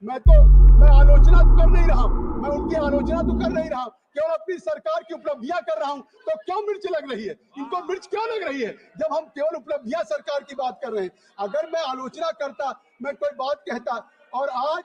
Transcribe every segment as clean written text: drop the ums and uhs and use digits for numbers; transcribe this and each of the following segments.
मैं आलोचना तो कर नहीं रहा हूं, मैं उनकी आलोचना तो कर नहीं रहा हूं, केवल अपनी सरकार की उपलब्धियां कर रहा हूं। तो क्यों मिर्च लग रही है? इनको मिर्च क्यों लग रही है जब हम केवल उपलब्धियां सरकार की बात कर रहे हैं? अगर मैं आलोचना करता, मैं कोई बात कहता, और आज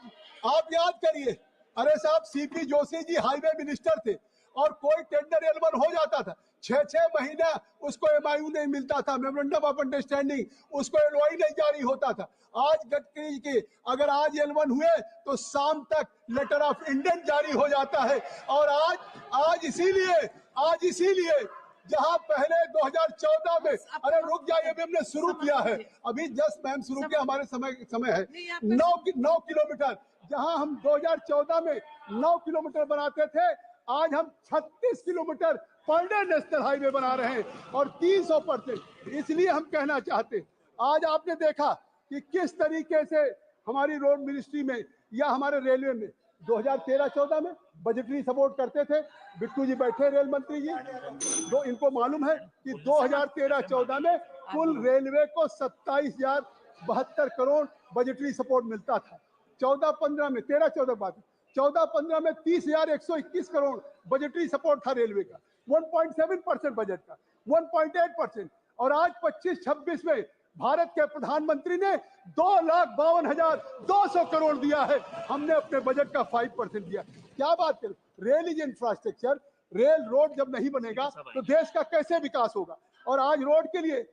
आप याद करिए, अरे साहब CP Joshi ji highway minister थे और कोई टेंडर एलवन हो जाता था, 6-6 महीना उसको एमआईयू नहीं मिलता था, मेमोरेंडम ऑफ अंडरस्टैंडिंग, उसको एलओआई नहीं जारी होता था। आज गडकरी के अगर आज एलवन हुए तो शाम तक लेटर ऑफ इंटेंट जारी हो जाता है। और आज इसीलिए जहां पहले 2014 में, अरे रुक जाइए, अभी हमने शुरू किया है, अभी जस्ट मैम शुरू किया, हमारे समय है 9 किलोमीटर, जहां हम 2014 में 9 किलोमीटर बनाते थे, आज हम 36 kilometre per day national highway बना रहे हैं और 300%। इसलिए हम कहना चाहते हैं, आज आपने देखा कि किस तरीके से हमारी रोड मिनिस्ट्री में या हमारे रेलवे में 2013-14 में बजटरी सपोर्ट करते थे। बिट्टू जी बैठे, रेल मंत्री जी, इनको मालूम है कि 2013-14 में कुल रेलवे को 27,072 करोड़ बजटरी सपोर्ट मिलता था। 14-15 में, 13-14 बात, 14-15 में 30,121 करोड़ बजटरी सपोर्ट था रेलवे का, 1.7% बजट का, 1.8%। और आज 25-26 में भारत के प्रधानमंत्री ने 2,52,200 करोड़ दिया है, हमने अपने बजट का 5% दिया। क्या बात करें, rail is infrastructure, rail road जब नहीं बनेगा तो देश का कैसे विकास होगा? और आज रोड के लिए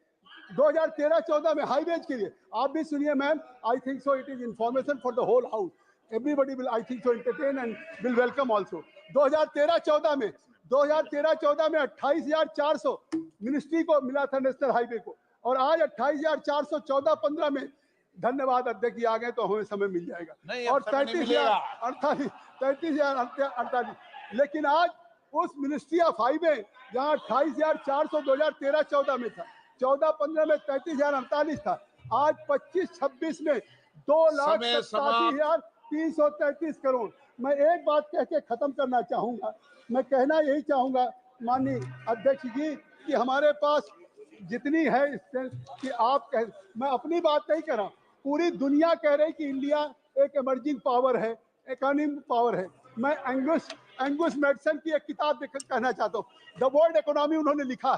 2013-14 में हाईवेज के लिए आप भी सुनिए ma'am, I think so it is information for the whole house, everybody will I think so entertain and will welcome also. 2013-14 में 28,400 मिनिस्ट्री को मिला था नेशनल हाईवे को, और आज 28,400 14-15 में, धन्यवाद अध्यक्ष जी आ गए तो हमें समय मिल जाएगा, और 33,048, लेकिन आज उस मिनिस्ट्री ऑफ हाईवे जहां 28,400 2013-14 में था, 14-15 में 33,048 था, आज 25-26 में 2,87,333 करोड़। मैं एक बात कह के खत्म करना चाहूंगा, मैं कहना यही चाहूंगा माननीय अध्यक्ष जी कि हमारे पास जितनी है कि आप मैं अपनी बात नहीं कर रहा, पूरी दुनिया कह रही कि इंडिया एक इमर्जिंग पावर है, इकोनॉमिक पावर है। मैं एंगुस मेडिसन की एक किताब कहना चाहता हूँ, द वर्ल्ड इकोनॉमी उन्होंने लिखा,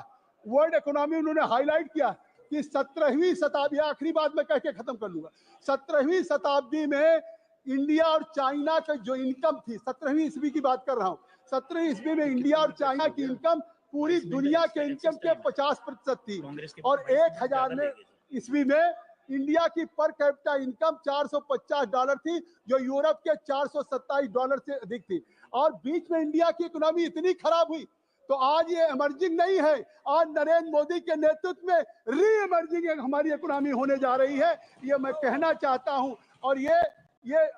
वर्ल्ड इकोनॉमी उन्होंने हाईलाइट किया कि 17वीं शताब्दी, आखिरी बात मैं कह के खत्म कर लूंगा, 17वीं शताब्दी में इंडिया और चाइना का जो इनकम थी, 17वीं ईस्वी की बात कर रहा हूँ, 17वीं ईस्वी में इंडिया और चाइना की इनकम पूरी दुनिया के इनकम के 50% थी, और 1000 ईस्वी में इंडिया की पर कैपिटा इनकम $450 थी, जो यूरोप के $427 से अधिक थी। और बीच में इंडिया की इकोनॉमी इतनी खराब हुई, तो आज ये इमर्जिंग नहीं है, आज नरेंद्र मोदी के नेतृत्व में री इमर्जिंग हमारी इकोनॉमी होने जा रही है, ये मैं कहना चाहता हूं। और ये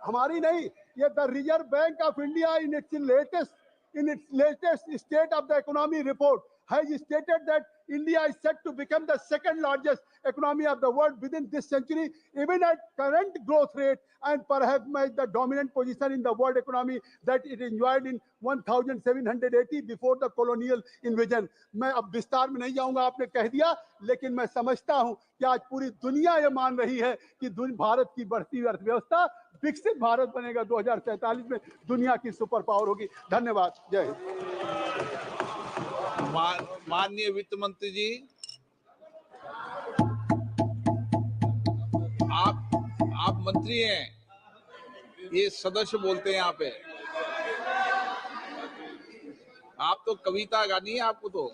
हमारी नहीं, ये the reserve bank of India in its latest state of the economy report has stated that India is set to become the second largest economy of the world within this century, even at current growth rate, and perhaps the dominant position in the world economy that it enjoyed in 1780 before the colonial invasion. मैं अब विस्तार में नहीं जाऊंगा, आपने कह दिया, लेकिन मैं समझता हूं कि आज पूरी दुनिया ये मान रही है कि भारत की बढ़ती हुई अर्थव्यवस्था विकसित भारत बनेगा, 2047 में दुनिया की सुपर पावर होगी। धन्यवाद, जय हिंद। माननीय वित्त मंत्री जी, आप मंत्री हैं, ये सदस्य बोलते हैं यहाँ पे, आप तो कविता गानी है आपको तो।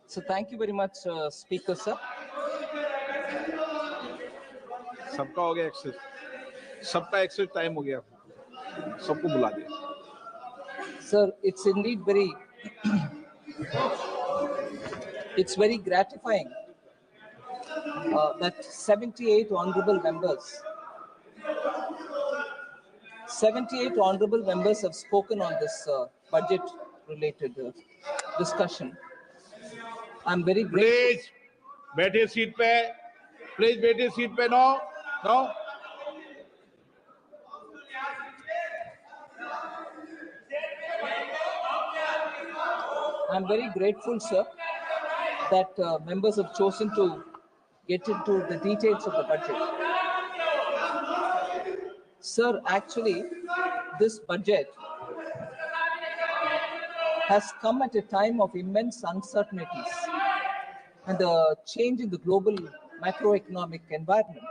So thank you very much, Speaker sir. सबका हो गया एक्सेस, सबका एक्सेस टाइम हो गया, सबको बुला दिया। Sir, it's indeed it's very gratifying that 78 honorable members have spoken on this budget related discussion. I'm very grateful. Please बैठिए सीट पे, प्लीज बैठिए सीट पे। No I'm very grateful, sir, that members have chosen to get into the details of the budget. Sir, actually, this budget has come at a time of immense uncertainties, and the change in the global macroeconomic environment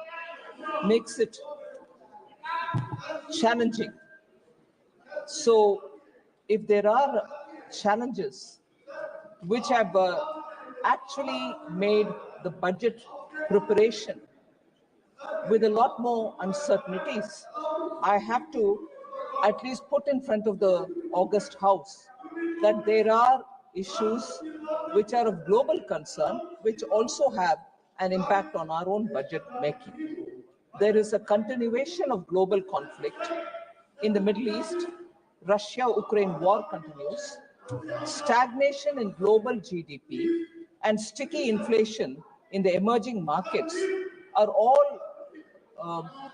makes it challenging. So, if there are challenges which have actually made the budget preparation with a lot more uncertainties, I have to at least put in front of the August House that there are issues which are of global concern, which also have an impact on our own budget making. There is a continuation of global conflict in the Middle East. Russia-Ukraine war continues. Stagnation in global GDP and sticky inflation in the emerging markets are all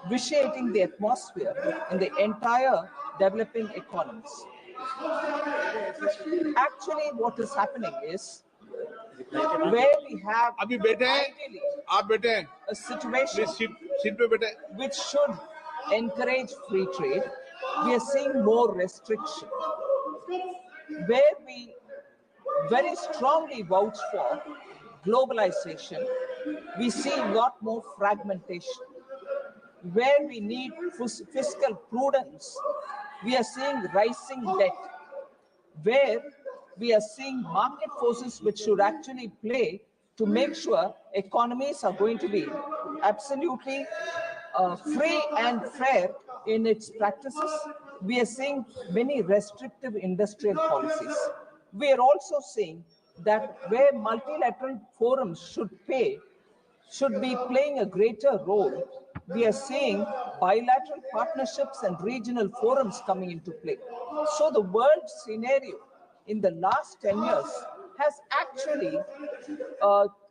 vitiating the atmosphere in the entire developing economies. Actually, what is happening is where we have अभी बैठे हैं ideally आप बैठे हैं a situation please seat पे बैठे which should encourage free trade, we are seeing more restriction. Where we very strongly vouch for globalization, we see a lot more fragmentation. Where we need fiscal prudence, we are seeing rising debt. Where we are seeing market forces which should actually play to make sure economies are going to be absolutely free and fair in its practices, we are seeing many restrictive industrial policies. We are also seeing that where multilateral forums should be playing a greater role, we are seeing bilateral partnerships and regional forums coming into play. So the world scenario in the last 10 years has actually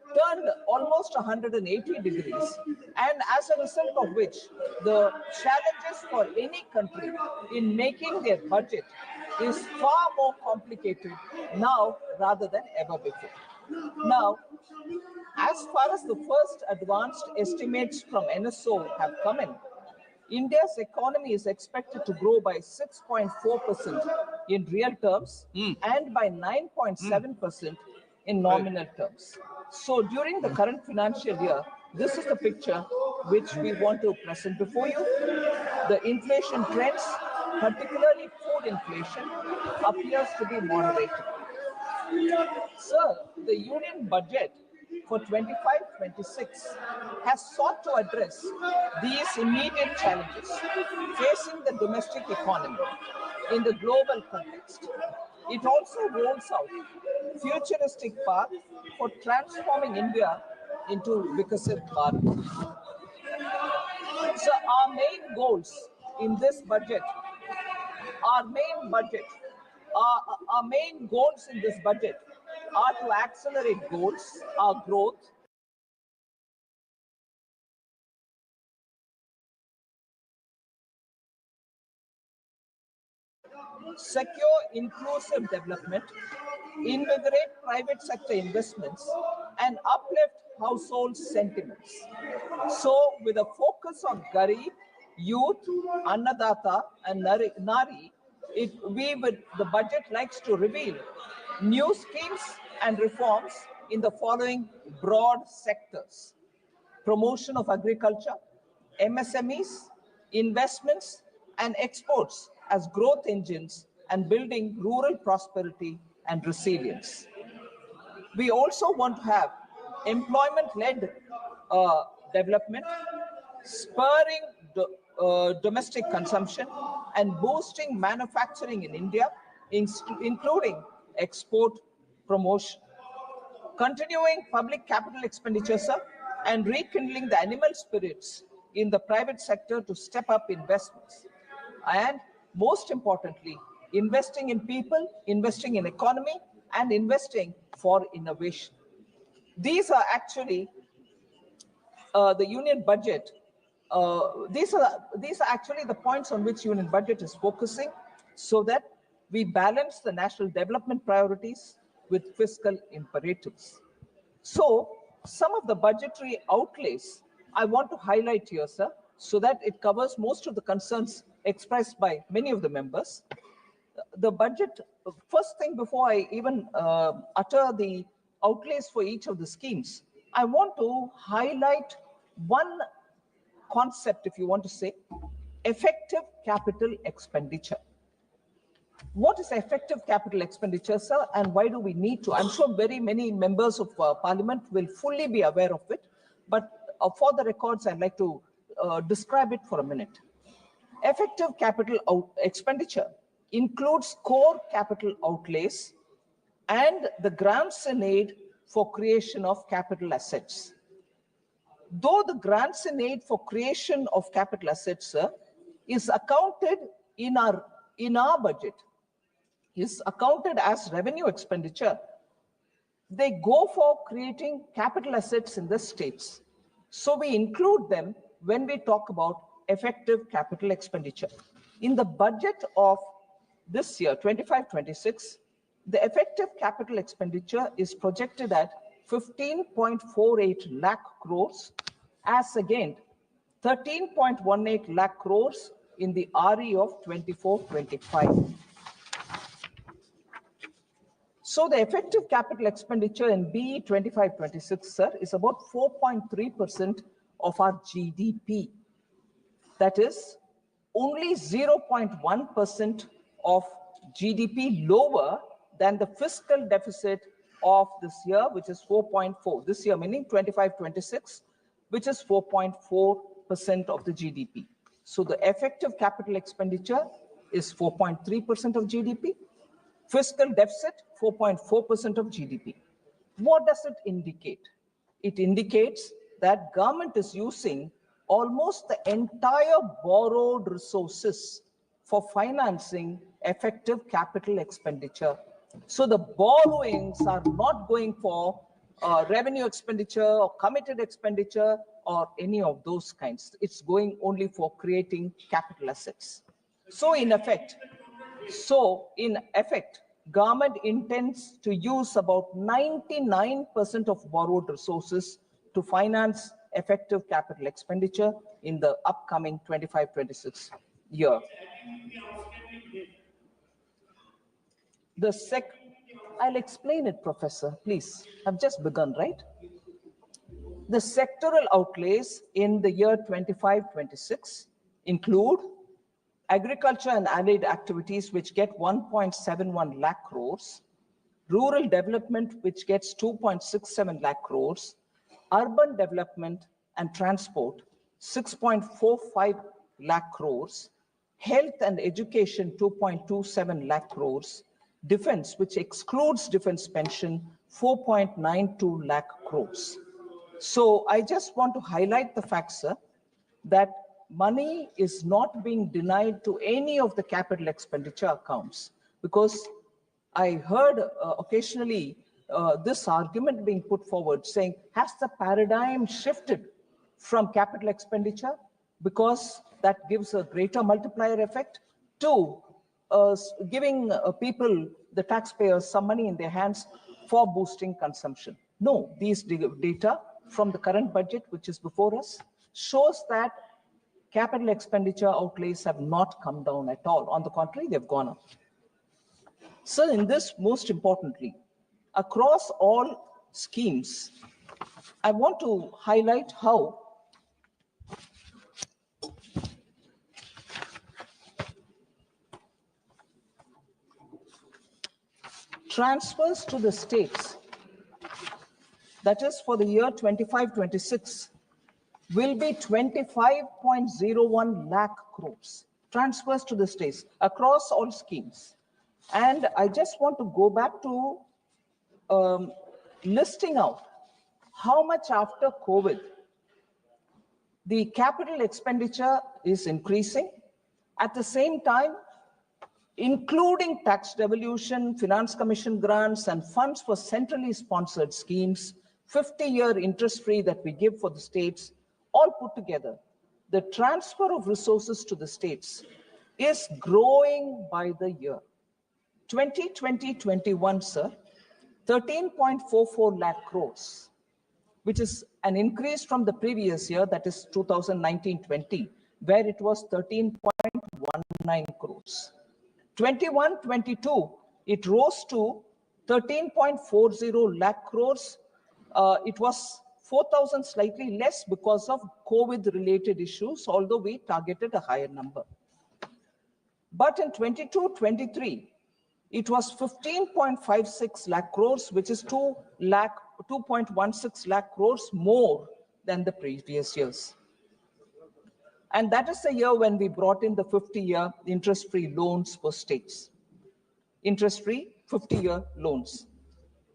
turned almost 180 degrees, and as a result of which, the challenges for any country in making their budget is far more complicated now rather than ever before. Now, as far as the first advanced estimates from NSO have come in, India's economy is expected to grow by 6.4% in real terms and by 9.7% in nominal terms. So during the current financial year, this is the picture which we want to present before you. The inflation trends, particularly food inflation, appears to be moderating. Sir, the union budget for 25-26 has sought to address these immediate challenges facing the domestic economy in the global context. It also rolls out futuristic path for transforming India into Vikasit Bharat. So our main goals in this budget, our main goals in this budget are to accelerate our growth, secure inclusive development, invigorate private sector investments, and uplift household sentiments. So, with a focus on Garib, youth, Annadata, and Nari, the budget likes to reveal new schemes and reforms in the following broad sectors: promotion of agriculture, MSMEs, investments, and exports as growth engines, and building rural prosperity and resilience. We also want to have employment-led development, spurring domestic consumption, and boosting manufacturing in India, including export promotion. Continuing public capital expenditure, sir, and rekindling the animal spirits in the private sector to step up investments. And most importantly, investing in people, investing in economy, and investing for innovation. These are actually the union budget. These are actually the points on which union budget is focusing, so that we balance the national development priorities with fiscal imperatives. So some of the budgetary outlays I want to highlight here, sir, so that it covers most of the concerns expressed by many of the members. The budget, first thing before I even utter the outlays for each of the schemes, I want to highlight one concept, if you want to say, effective capital expenditure. What is effective capital expenditure, sir, and why do we need to? I'm sure very many members of parliament will fully be aware of it, but for the records, I'd like to describe it for a minute. Effective capital expenditure includes core capital outlays and the grants in aid for creation of capital assets. Though the grants in aid for creation of capital assets, sir, is accounted in our budget, is accounted as revenue expenditure, they go for creating capital assets in the states. So we include them when we talk about effective capital expenditure. In the budget of this year, 25-26, the effective capital expenditure is projected at 15.48 lakh crores as against 13.18 lakh crores in the RE of 24-25. So the effective capital expenditure in BE 25-26, sir, is about 4.3% of our GDP. That is only 0.1% of GDP lower than the fiscal deficit of this year, which is 4.4. This year, meaning 25-26, which is 4.4% of the GDP. So the effective capital expenditure is 4.3% of GDP. Fiscal deficit, 4.4% of GDP. What does it indicate? It indicates that government is using almost the entire borrowed resources for financing effective capital expenditure. So the borrowings are not going for revenue expenditure or committed expenditure or any of those kinds. It's going only for creating capital assets. So in effect, government intends to use about 99% of borrowed resources to finance effective capital expenditure in the upcoming 25-26 year. I'll explain it, Professor, please. I've just begun, right? The sectoral outlays in the year 25-26 include agriculture and allied activities, which get 1.71 lakh crores, rural development, which gets 2.67 lakh crores, urban development and transport, 6.45 lakh crores, health and education, 2.27 lakh crores, defense, which excludes defense pension, 4.92 lakh crores. So I just want to highlight the fact, sir, that money is not being denied to any of the capital expenditure accounts, because I heard occasionally this argument being put forward saying, has the paradigm shifted from capital expenditure because that gives a greater multiplier effect to giving people, the taxpayers, some money in their hands for boosting consumption? No, these data from the current budget, which is before us, shows that capital expenditure outlays have not come down at all. On the contrary, they've gone up. So in this, most importantly, across all schemes, I want to highlight how transfers to the states, that is for the year 25-26, will be 25.01 lakh crores. Transfers to the states across all schemes. And I just want to go back to listing out how much after COVID the capital expenditure is increasing. At the same time, including tax devolution, finance commission grants, and funds for centrally sponsored schemes, 50-year interest-free that we give for the states, all put together, the transfer of resources to the states is growing by the year. 2020-21, sir, 13.44 lakh crores, which is an increase from the previous year, that is 2019-20, where it was 13.19 crores. 21-22, it rose to 13.40 lakh crores. It was 4,000 slightly less because of COVID-related issues, although we targeted a higher number. But in 22-23, it was 15.56 lakh crores, which is 2.16 lakh crores more than the previous years. And that is the year when we brought in the 50-year interest-free loans for states. Interest-free 50-year loans.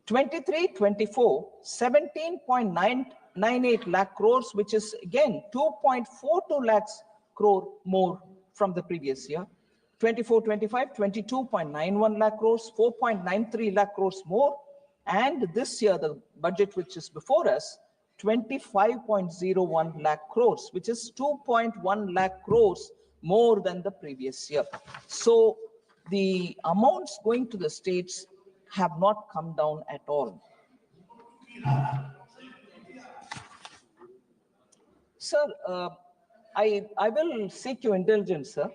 23-24, 17.998 lakh crores, which is again 2.42 lakhs crore more from the previous year. 24-25, 22.91 lakh crores, 4.93 lakh crores more. And this year, the budget which is before us, 25.01 lakh crores, which is 2.1 lakh crores more than the previous year. So the amounts going to the states have not come down at all. Sir, I will seek your indulgence, sir.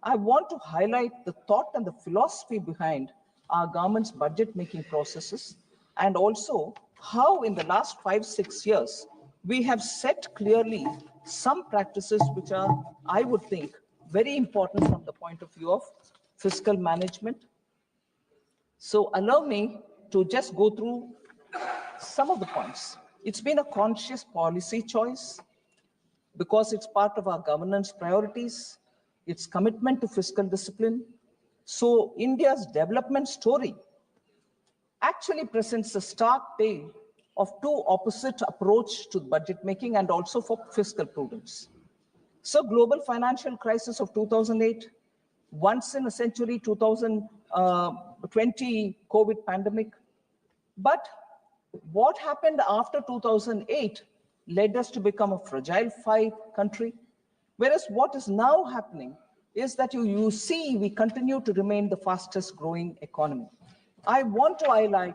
I want to highlight the thought and the philosophy behind our government's budget making processes, and also how in the last 5-6 years, we have set clearly some practices which are, I would think, very important from the point of view of fiscal management. So allow me to just go through some of the points. It's been a conscious policy choice because it's part of our governance priorities, its commitment to fiscal discipline. So India's development story actually presents a stark tale of two opposite approach to budget making and also for fiscal prudence. So global financial crisis of 2008, once in a century 2020 COVID pandemic. But what happened after 2008 led us to become a fragile five country. Whereas what is now happening is that you see we continue to remain the fastest growing economy. I want to highlight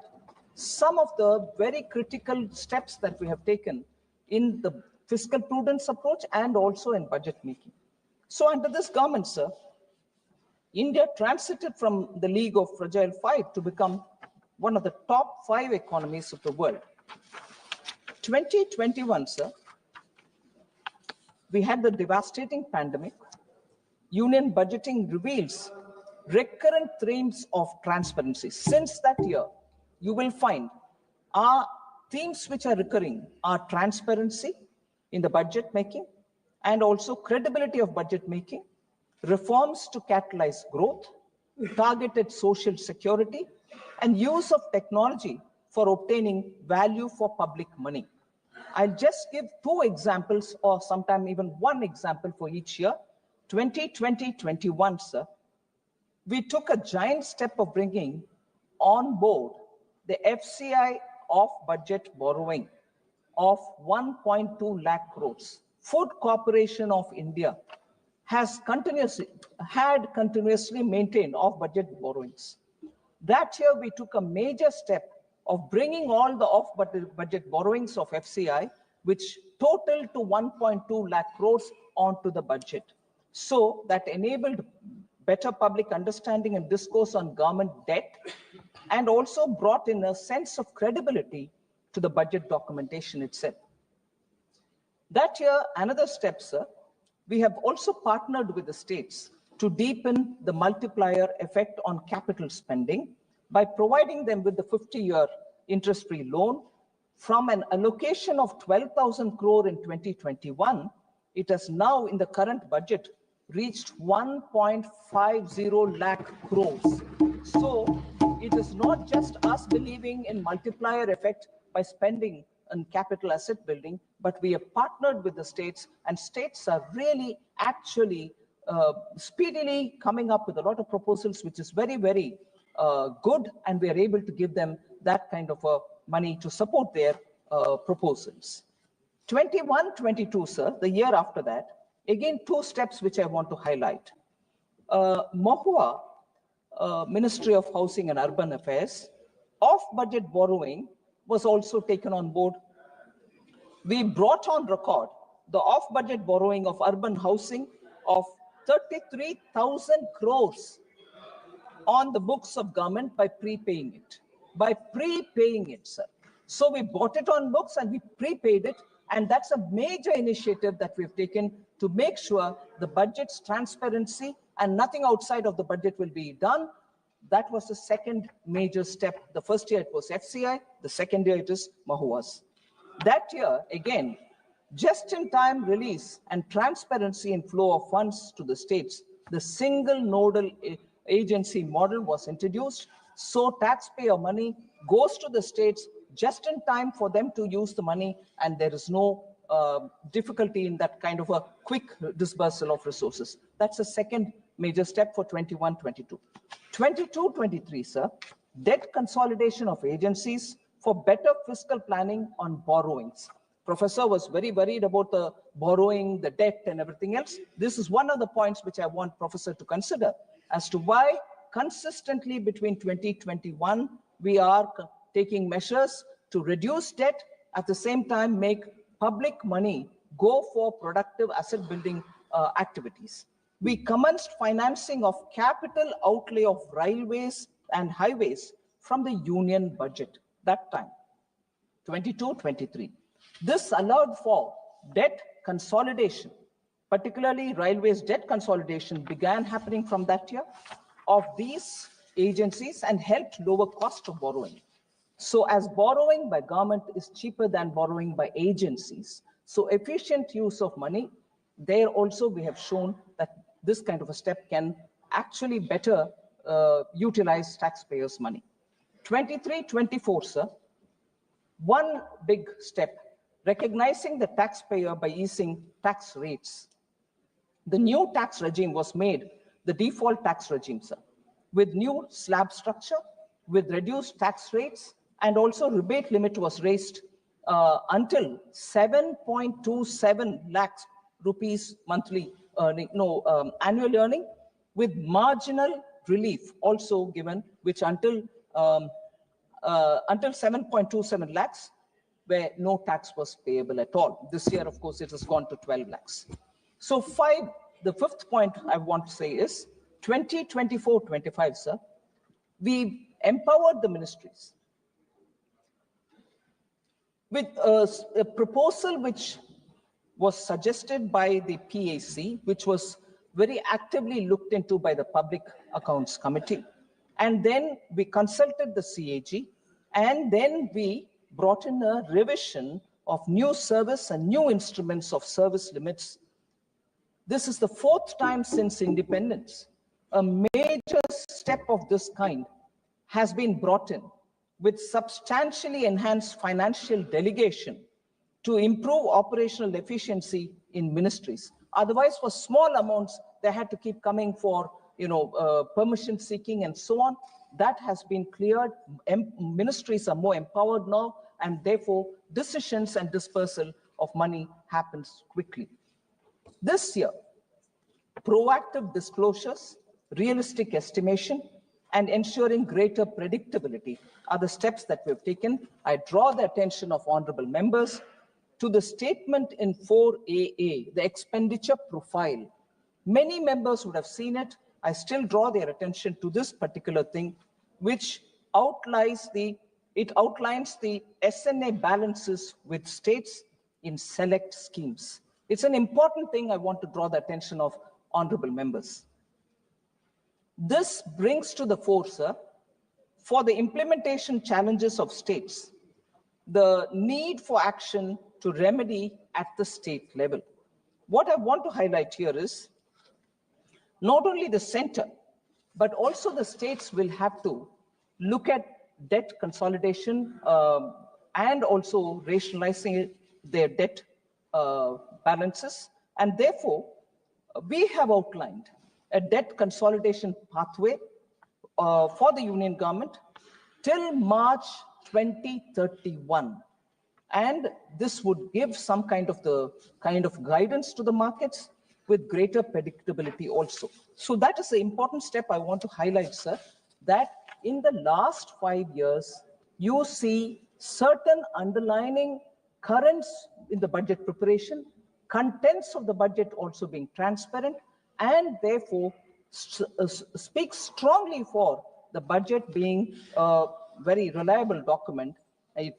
some of the very critical steps that we have taken in the fiscal prudence approach and also in budget making. So under this government, sir, India transited from the league of fragile five to become one of the top 5 economies of the world. 2021, sir, we had the devastating pandemic. Union budgeting reveals recurrent themes of transparency. Since that year, you will find our themes which are recurring are transparency in the budget making and also credibility of budget making, reforms to catalyze growth, targeted social security, and use of technology for obtaining value for public money. I'll just give 2 examples or sometime even 1 example for each year. 2020-21, sir, we took a giant step of bringing on board the FCI off-budget borrowing of 1.2 lakh crores. Food Corporation of India has continuously maintained off-budget borrowings. That year, we took a major step of bringing all the off-budget borrowings of FCI, which totaled to 1.2 lakh crores onto the budget. So that enabled better public understanding and discourse on government debt, and also brought in a sense of credibility to the budget documentation itself. That year, another step, sir, we have also partnered with the states to deepen the multiplier effect on capital spending by providing them with the 50-year interest-free loan. From an allocation of 12,000 crore in 2021, it has now in the current budget reached 1.50 lakh crores. So it is not just us believing in multiplier effect by spending on capital asset building, but we have partnered with the states, and states are really actually speedily coming up with a lot of proposals, which is very, very good, and we are able to give them that kind of money to support their proposals. 21-22, sir, the year after that, again, 2 steps which I want to highlight. MOHUA, Ministry of Housing and Urban Affairs, Off-budget borrowing was also taken on board. We brought on record the off-budget borrowing of urban housing of 33,000 crores on the books of government by prepaying it. By prepaying it, sir. So we bought it on books and we prepaid it. And that's a major initiative that we've taken to make sure the budget's transparency and nothing outside of the budget will be done. That was the second major step. The first year it was FCI, the second year it is Mahuas. That year, again, just-in-time release and transparency in flow of funds to the states, the single nodal agency model was introduced. So taxpayer money goes to the states just in time for them to use the money, and there is no difficulty in that kind of a quick disbursal of resources. That's the second major step for 21-22. 22-23, sir, debt consolidation of agencies for better fiscal planning on borrowings. Professor was very worried about the borrowing, the debt and everything else. This is one of the points which I want Professor to consider as to why consistently between 2021, we are taking measures to reduce debt, at the same time make public money go for productive asset building activities. We commenced financing of capital outlay of railways and highways from the union budget that time, 22-23. This allowed for debt consolidation, particularly railways debt consolidation began happening from that year of these agencies and helped lower cost of borrowing. So as borrowing by government is cheaper than borrowing by agencies, so efficient use of money, there also we have shown that this kind of a step can actually better utilize taxpayers' money. 23-24, sir, one big step, recognizing the taxpayer by easing tax rates. The new tax regime was made the default tax regime, sir, with new slab structure, with reduced tax rates, and also rebate limit was raised until 7.27 lakhs rupees monthly earning, annual earning, with marginal relief also given, which until 7.27 lakhs, where no tax was payable at all. This year, of course, it has gone to 12 lakhs. So the fifth point I want to say is 2024-25, sir, we empowered the ministries with a proposal which was suggested by the PAC, which was very actively looked into by the Public Accounts Committee. And then we consulted the CAG, and then we brought in a revision of new service and new instruments of service limits. This is the fourth time since independence. A major step of this kind has been brought in with substantially enhanced financial delegation to improve operational efficiency in ministries. Otherwise, for small amounts, they had to keep coming for permission seeking and so on. That has been cleared. Ministries are more empowered now, and therefore decisions and dispersal of money happens quickly. This year, proactive disclosures, realistic estimation, and ensuring greater predictability are the steps that we've taken. I draw the attention of honorable members to the statement in 4AA, the expenditure profile. Many members would have seen it. I still draw their attention to this particular thing, which outlines the SNA balances with states in select schemes. It's an important thing I want to draw the attention of honorable members. This brings to the fore, sir, for the implementation challenges of states, the need for action to remedy at the state level. What I want to highlight here is not only the center, but also the states will have to look at debt consolidation and also rationalizing their debt balances. And therefore, we have outlined a debt consolidation pathway for the union government till March 2031. And this would give some kind of guidance to the markets with greater predictability also. So that is the important step I want to highlight, sir, that in the last 5 years, you see certain underlining currents in the budget preparation, contents of the budget also being transparent, and therefore speaks strongly for the budget being a very reliable document. It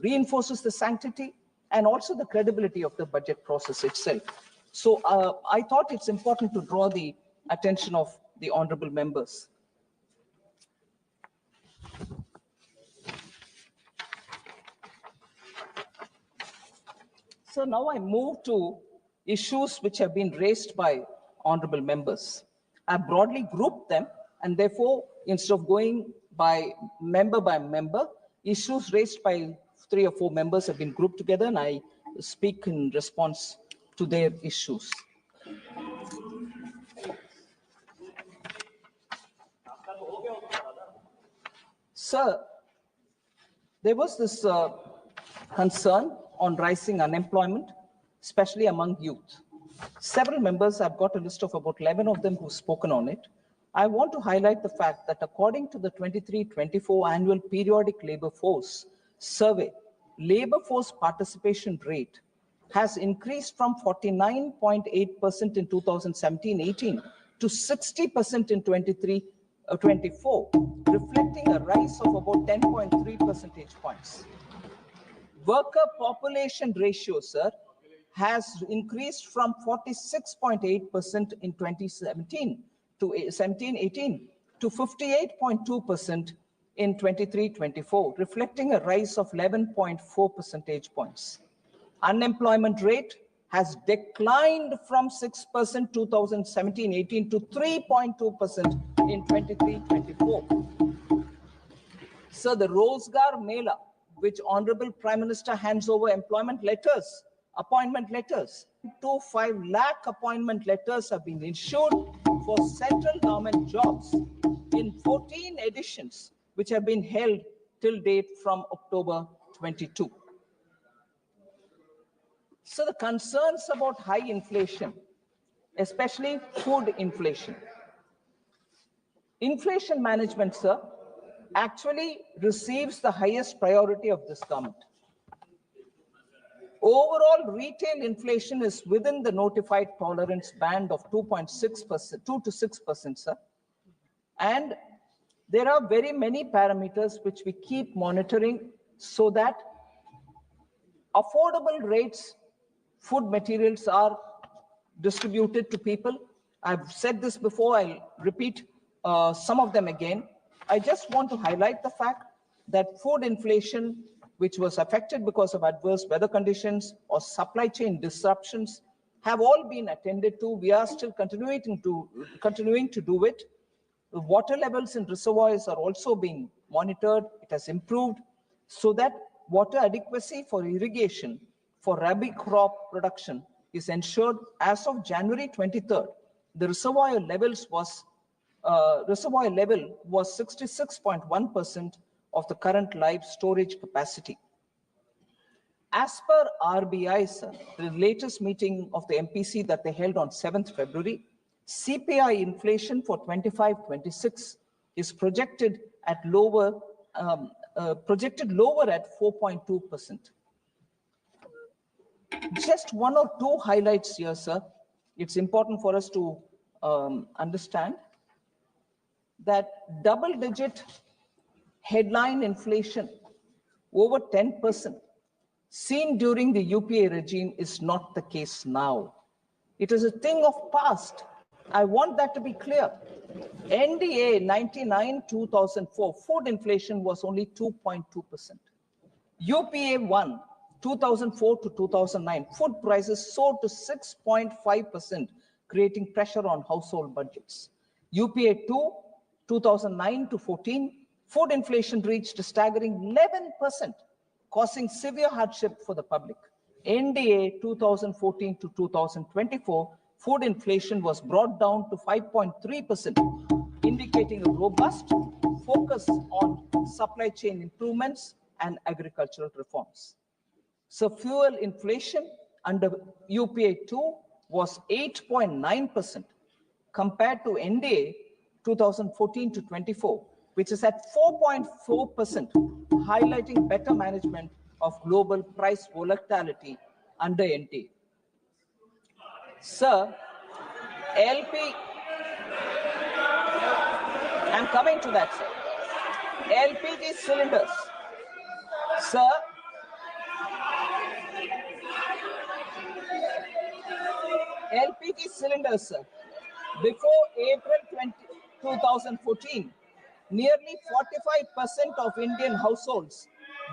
reinforces the sanctity and also the credibility of the budget process itself. So I thought it's important to draw the attention of the honorable members. So now I move to issues which have been raised by honorable members. I broadly grouped them, and therefore, instead of going by member, issues raised by 3 or 4 members have been grouped together, and I speak in response to their issues. Sir, there was this concern on rising unemployment, especially among youth. Several members, I've got a list of about 11 of them who've spoken on it. I want to highlight the fact that according to the 23-24 annual periodic labor force survey, labor force participation rate has increased from 49.8% in 2017-18 to 60% in 23-24, reflecting a rise of about 10.3 percentage points. Worker population ratio, sir, has increased from 46.8% in 2017 to 17-18 to 58.2% in 23-24, reflecting a rise of 11.4 percentage points. Unemployment rate has declined from 6% 2017-18 to 3.2% in 23-24. So the Rozgar Mela, which Honorable Prime Minister hands over employment letters, appointment letters, 2.5 lakh appointment letters have been issued for central government jobs in 14 editions, which have been held till date from October 22. So the concerns about high inflation, especially food inflation. Inflation management, sir, actually receives the highest priority of this government. Overall retail inflation is within the notified tolerance band of 2.6%, 2 to 6%, sir. And there are very many parameters which we keep monitoring so that affordable rates, food materials are distributed to people. I've said this before, I'll repeat some of them again. I just want to highlight the fact that food inflation, which was affected because of adverse weather conditions or supply chain disruptions, have all been attended to. We are still continuing to do it. The water levels in reservoirs are also being monitored. It has improved so that water adequacy for irrigation for rabi crop production is ensured. As of January 23rd, the reservoir level was 66.1% of the current live storage capacity. As per RBI, sir, the latest meeting of the MPC that they held on 7th February, CPI inflation for 25-26 is projected lower at 4.2%. Just 1 or 2 highlights here, sir. It's important for us to understand that double-digit headline inflation over 10% seen during the UPA regime is not the case now. It is a thing of past. I want that to be clear. NDA 99-2004 food inflation was only 2.2%. UPA 1 2004 to 2009 food prices soared to 6.5%, creating pressure on household budgets. UPA 2 2009 to 14 food inflation reached a staggering 11%, causing severe hardship for the public. NDA 2014 to 2024 food inflation was brought down to 5.3%, indicating a robust focus on supply chain improvements and agricultural reforms. So fuel inflation under UPA 2 was 8.9% compared to NDA 2014 to 24, which is at 4.4%, highlighting better management of global price volatility under NTA. Sir, LP, I'm coming to that, sir. LPG cylinders. Sir, LPG cylinders, sir. Before April 2014, nearly 45% of Indian households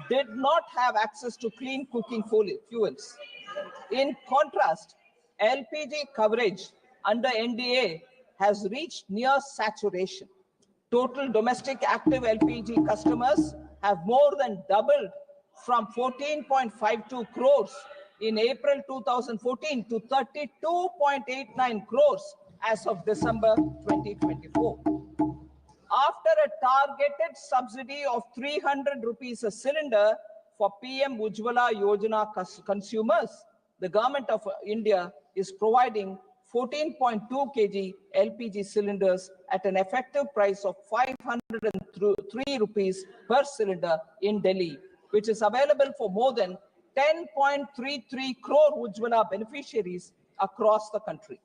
did not have access to clean cooking fuels. In contrast, LPG coverage under NDA has reached near saturation. Total domestic active LPG customers have more than doubled from 14.52 crores in April 2014 to 32.89 crores as of December 2024. After a targeted subsidy of 300 rupees a cylinder for PM Ujjwala Yojana consumers, the government of India is providing 14.2 kg LPG cylinders at an effective price of 503 rupees per cylinder in Delhi, which is available for more than 10.33 crore Ujjwala beneficiaries across the country.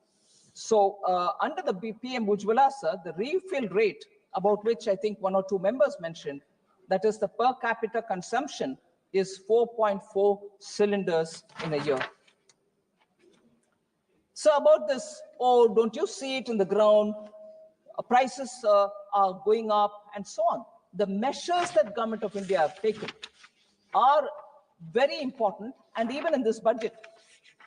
So under the PM Ujjwala, sir, the refill rate, about which I think one or two members mentioned, that is the per capita consumption, is 4.4 cylinders in a year. So about this, oh, don't you see it in the ground? Prices are going up and so on. The measures that government of India have taken are very important. And even in this budget,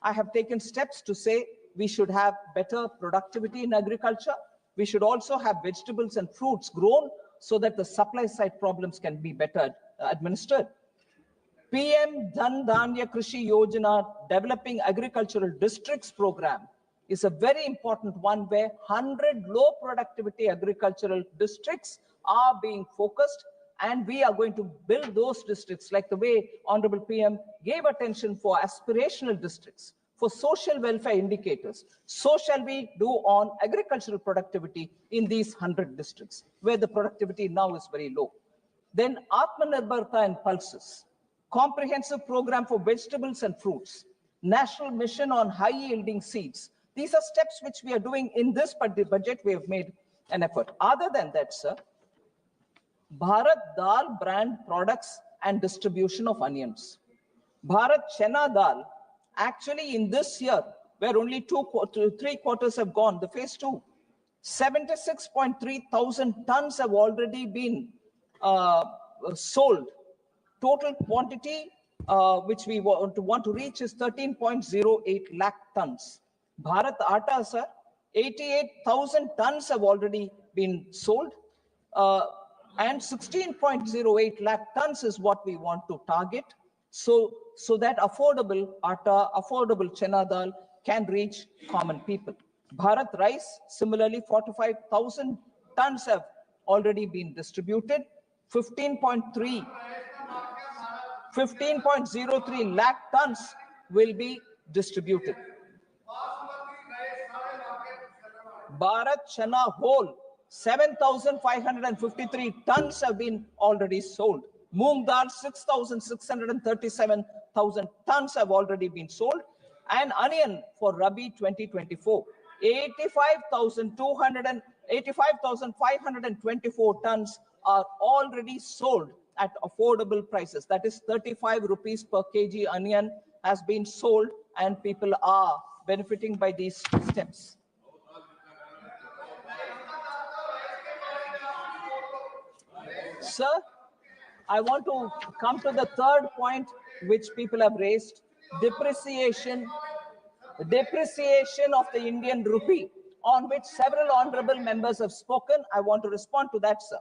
I have taken steps to say we should have better productivity in agriculture. We should also have vegetables and fruits grown so that the supply side problems can be better administered. PM Dhan Dhanya Krishi Yojana, developing agricultural districts program, is a very important one where 100 low productivity agricultural districts are being focused, and we are going to build those districts like the way Honorable PM gave attention for aspirational districts, for social welfare indicators. So shall we do on agricultural productivity in these 100 districts where the productivity now is very low. Then Atmanirbharta and pulses, comprehensive program for vegetables and fruits, national mission on high yielding seeds. These are steps which we are doing in this budget. We have made an effort. Other than that, sir, Bharat Dal brand products and distribution of onions. Bharat Chana Dal, actually in this year, where only 3 quarters have gone, the phase 2, 76.3 thousand tons have already been sold. Total quantity which we want to reach is 13.08 lakh tons. Bharat Atta, sir, 88,000 tons have already been sold, and 16.08 lakh tons is what we want to target. So that affordable atta, affordable chana dal can reach common people. Bharat rice, similarly, 45,000 tons have already been distributed. 15.03 lakh tons will be distributed. Bharat Chana whole, 7,553 tons have been already sold. Moong dal, 6,637,000 tons have already been sold. And onion for Rabi 2024, 85,524 tons are already sold at affordable prices. That is 35 rupees per kg onion has been sold, and people are benefiting by these steps. Sir, I want to come to the third point which people have raised, depreciation of the Indian rupee, on which several honorable members have spoken. I want to respond to that, sir.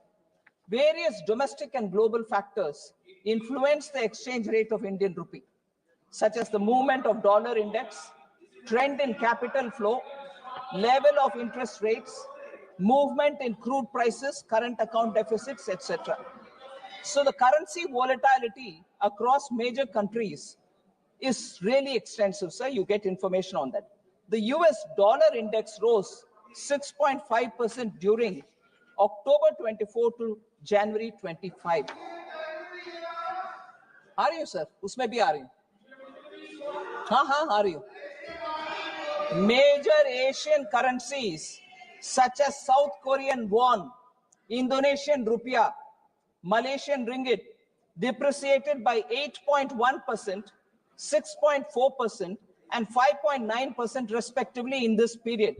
Various domestic and global factors influence the exchange rate of Indian rupee, such as the movement of dollar index, trend in capital flow, level of interest rates, movement in crude prices, current account deficits, etc. So the currency volatility across major countries is really extensive, sir. You get information on that. The US dollar index rose 6.5% during October 24 to January 25. आ रही हूँ sir, उसमें भी आ रही हूँ. हाँ हाँ आ रही हूँ. Major Asian currencies such as South Korean won, Indonesian rupiah, Malaysian ringgit depreciated by 8.1%, 6.4%, and 5.9% respectively in this period.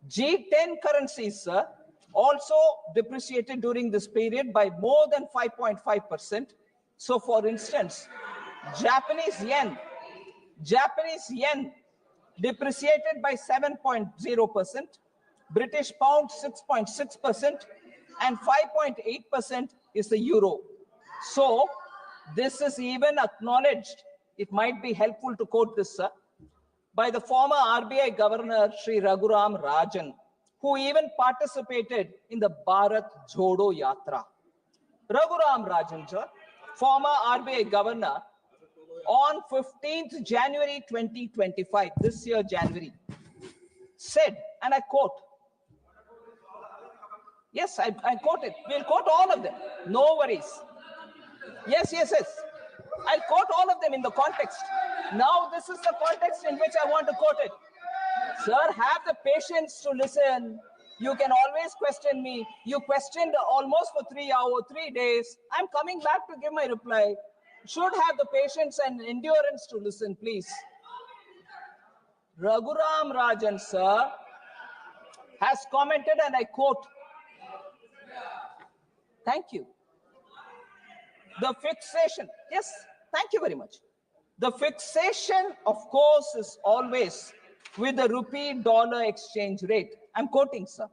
G10 currencies, sir, also depreciated during this period by more than 5.5%. So, for instance, Japanese yen depreciated by 7.0%, British pound 6.6%, and 5.8% is the euro. So, this is even acknowledged. It might be helpful to quote this, sir, by the former RBI Governor Sri Raghuram Rajan, who even participated in the Bharat Jodo Yatra. Raghuram Rajan, sir, former RBI Governor, on 15th January 2025, this year January, said, and I quote, yes, I quote it. We'll quote all of them. No worries. Yes. I'll quote all of them in the context. Now, this is the context in which I want to quote it. Sir, have the patience to listen. You can always question me. You questioned almost for 3 hours, 3 days. I'm coming back to give my reply. Should have the patience and endurance to listen, please. Raghuram Rajan, sir, has commented, and I quote, thank you. The fixation, yes, thank you very much. The fixation, of course, is always with the rupee-dollar exchange rate. I'm quoting, sir.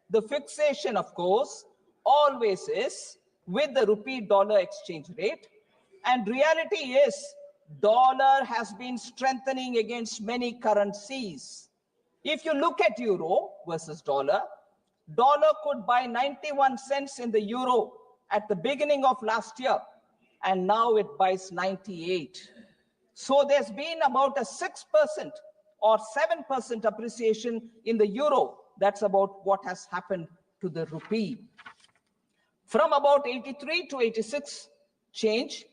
The fixation, of course, always is with the rupee-dollar exchange rate. And reality is, dollar has been strengthening against many currencies. If you look at euro versus dollar could buy 91 cents in the euro at the beginning of last year, and now it buys 98. So there's been about a 6% or 7% appreciation in the euro. That's about what has happened to the rupee. From about 83 to 86 change,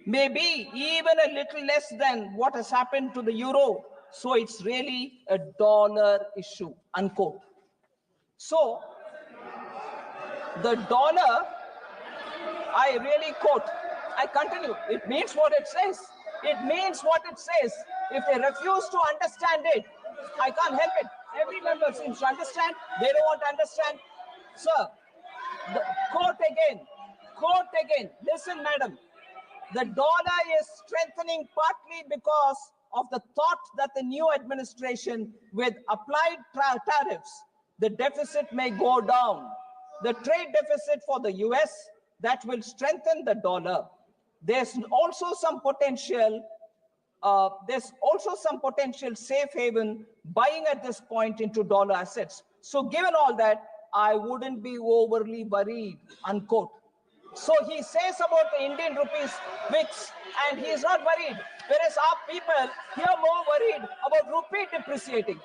maybe even a little less than what has happened to the euro. So it's really a dollar issue, unquote. So the dollar, I really quote, I continue, it means what it says. It means what it says. If they refuse to understand it, I can't help it. Every member seems to understand. They don't want to understand. Sir, quote again. Listen, madam. The dollar is strengthening partly because of the thought that the new administration, with applied tariffs, the deficit may go down. The trade deficit for the US, that will strengthen the dollar. There's also some potential safe haven buying at this point into dollar assets. So given all that, I wouldn't be overly worried, unquote. So he says about the Indian rupees VIX, and he is not worried. Whereas our people here more worried about rupee depreciating.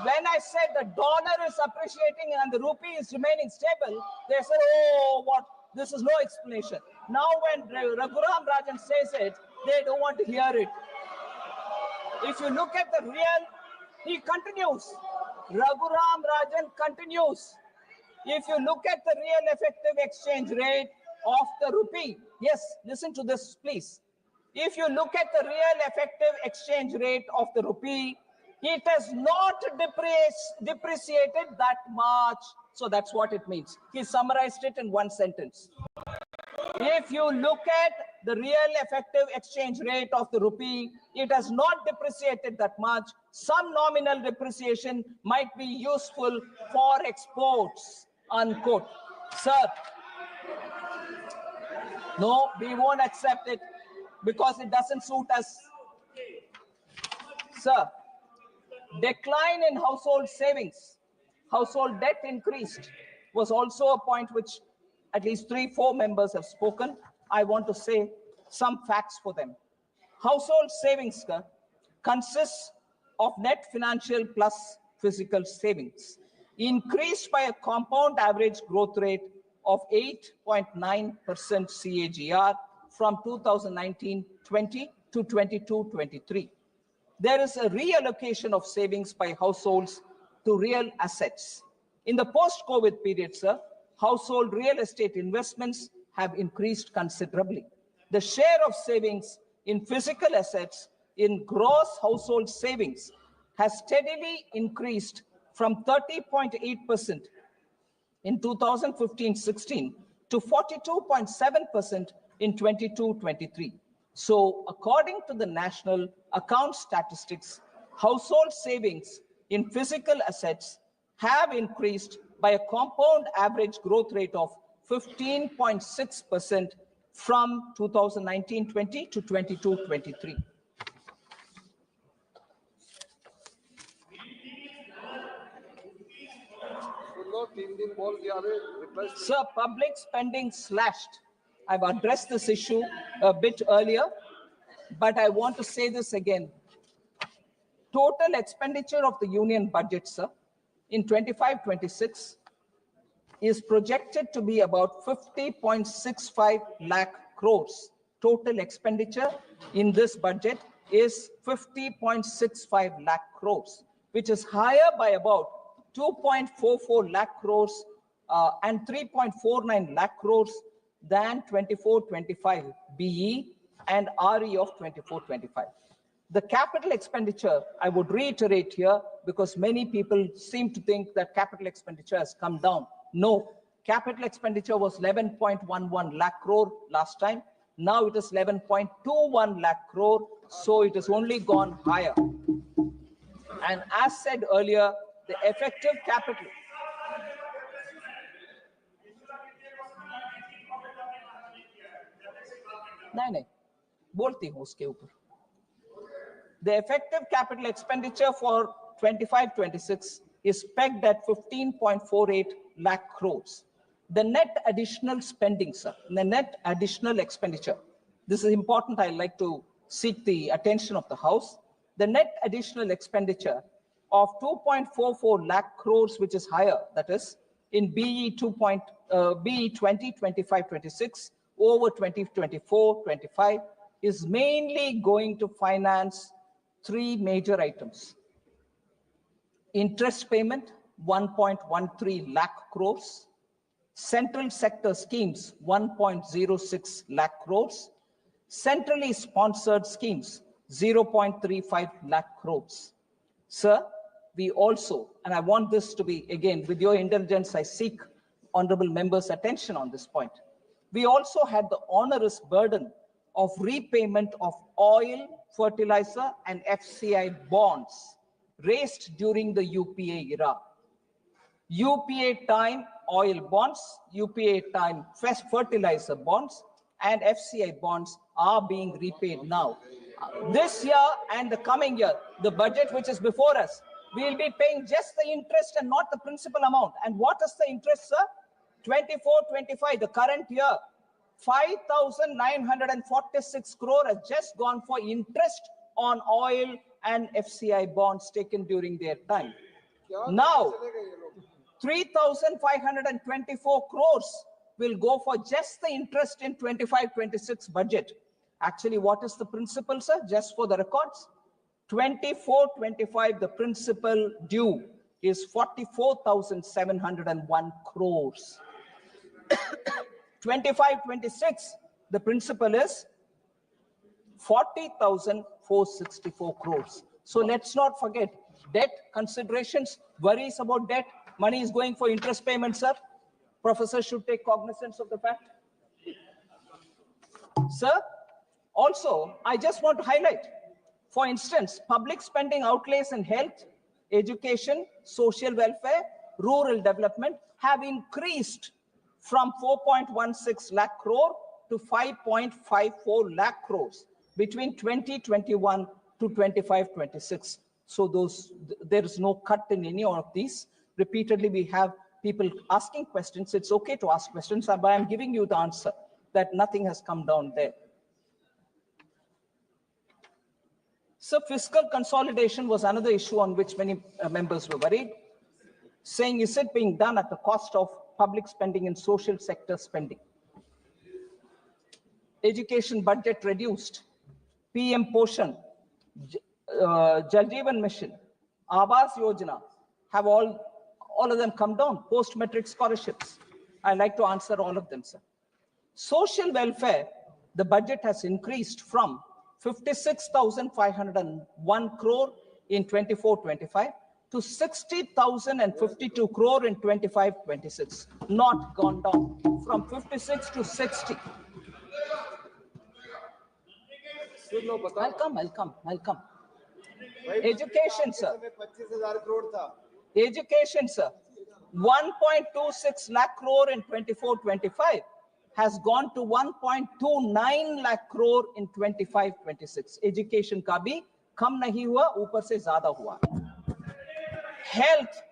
When I said the dollar is appreciating and the rupee is remaining stable, they said, oh, what? This is no explanation. Now when Raghuram Rajan says it, they don't want to hear it. If you look at the real, he continues. Raghuram Rajan continues. If you look at the real effective exchange rate of the rupee, yes, listen to this, please. If you look at the real effective exchange rate of the rupee, it has not depreciated that much. So that's what it means. He summarized it in one sentence. If you look at the real effective exchange rate of the rupee, it has not depreciated that much. Some nominal depreciation might be useful for exports, unquote. Sir, no, we won't accept it because it doesn't suit us. Sir, decline in household savings, household debt increased, was also a point which at least 3-4 members have spoken. I want to say some facts for them. Household savings consists of net financial plus physical savings. increased by a compound average growth rate of 8.9% CAGR from 2019-20 to 22-23. There is a reallocation of savings by households to real assets. In the post-COVID period, sir, household real estate investments have increased considerably. The share of savings in physical assets in gross household savings has steadily increased from 30.8% in 2015-16 to 42.7% in 22-23. So according to the National Account Statistics, household savings in physical assets have increased by a compound average growth rate of 15.6% from 2019-20 to 22-23. Sir, public spending slashed. I've addressed this issue a bit earlier, but I want to say this again. Total expenditure of the union budget, sir, in 25-26 is projected to be about 50.65 lakh crores. Total expenditure in this budget is 50.65 lakh crores, which is higher by about 2.44 lakh crores and 3.49 lakh crores than 24-25 BE and RE of 24-25. The capital expenditure, I would reiterate here, because many people seem to think that capital expenditure has come down. No, capital expenditure was 11.11 lakh crore last time. Now it is 11.21 lakh crore, so it has only gone higher. And as said earlier, the effective capital. नहीं, बोलती हूँ उसके ऊपर. The effective capital expenditure for 25-26 is pegged at 15.48 lakh crores. The net additional spending, sir, the net additional expenditure. This is important. I'd like to seek the attention of the House. The net additional expenditure of 2.44 lakh crores, which is higher, that is, in BE 20-25-26 over 2024-25, is mainly going to finance three major items. Interest payment, 1.13 lakh crores. Central sector schemes, 1.06 lakh crores. Centrally sponsored schemes, 0.35 lakh crores. Sir, we also, and I want this to be, again, with your indulgence, I seek honorable members' attention on this point. We also had the onerous burden of repayment of oil, fertilizer, and FCI bonds raised during the UPA era. UPA time oil bonds, UPA time fertilizer bonds, and FCI bonds are being repaid now. This year and the coming year, the budget which is before us, we will be paying just the interest and not the principal amount. And what is the interest, sir? 24-25, the current year, 5,946 crore has just gone for interest on oil and FCI bonds taken during their time. Now, 3,524 crores will go for just the interest in 25-26 budget. Actually, what is the principal, sir? Just for the records, 24-25, the principal due is 44,701 crores. 25-26, the principal is 40,464 crores. So let's not forget debt considerations, worries about debt. Money is going for interest payments, sir. Professor should take cognizance of the fact. Sir, also, I just want to highlight, for instance, public spending outlays in health, education, social welfare, rural development have increased from 4.16 lakh crore to 5.54 lakh crores between 2021 to 25-26. So there is no cut in any of these. Repeatedly, we have people asking questions. It's okay to ask questions, but I'm giving you the answer that nothing has come down there. So fiscal consolidation was another issue on which many members were worried. saying, is it being done at the cost of public spending and social sector spending? Education budget reduced, PM Poshan, Jal Jeevan Mission, Awas Yojana have all of them come down, post-metric scholarships. I'd like to answer all of them, sir. Social welfare, the budget has increased from 56,501 crore in 24-25 to 60,052 crore in 25-26, not gone down, from 56 to 60. I'll come. Education, sir. Education, sir. 1.26 lakh crore in 24-25 has gone to 1.29 lakh crore in 25-26. Education का भी कम नहीं हुआ, ऊपर से ज़्यादा हुआ. Health,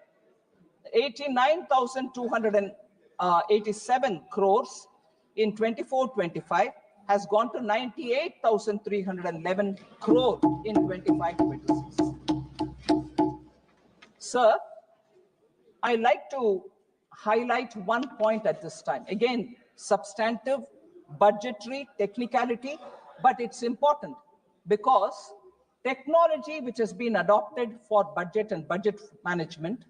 89,287 crores in 24-25 has gone to 98,311 crore in 25-26. Sir, I like to highlight one point at this time. Again, substantive, budgetary, technicality, but it's important because technology which has been adopted for budget and budget management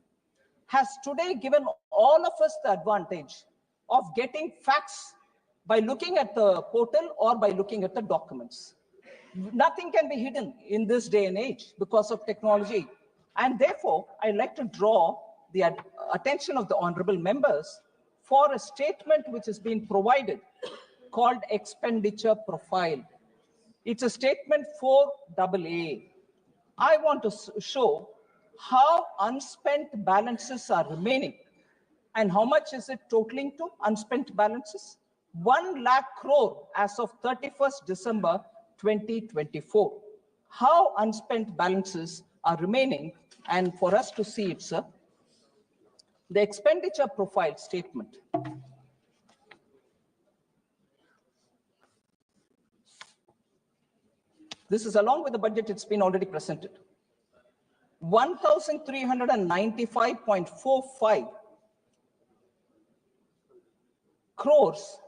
has today given all of us the advantage of getting facts by looking at the portal or by looking at the documents. Nothing can be hidden in this day and age because of technology. And therefore, I'd like to draw the attention of the honorable members for a statement which has been provided called expenditure profile. It's a statement 4AA. I want to show how unspent balances are remaining and how much is it totaling to unspent balances. 1 lakh crore as of 31st December 2024. How unspent balances are remaining, and for us to see it, sir. The expenditure profile statement. This is along with the budget, it's been already presented. 1,395.45 crores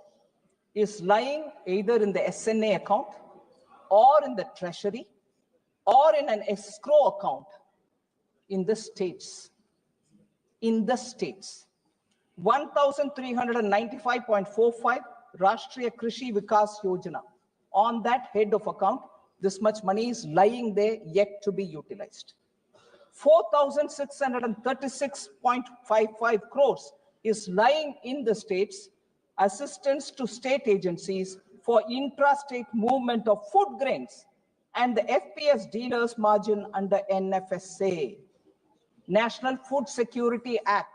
is lying either in the SNA account or in the treasury or in an escrow account in the states. In the states. 1,395.45 Rashtriya Krishi Vikas Yojana. On that head of account, this much money is lying there yet to be utilized. 4,636.55 crores is lying in the states, assistance to state agencies for intrastate movement of food grains and the FPS dealers margin under NFSA. National Food Security Act.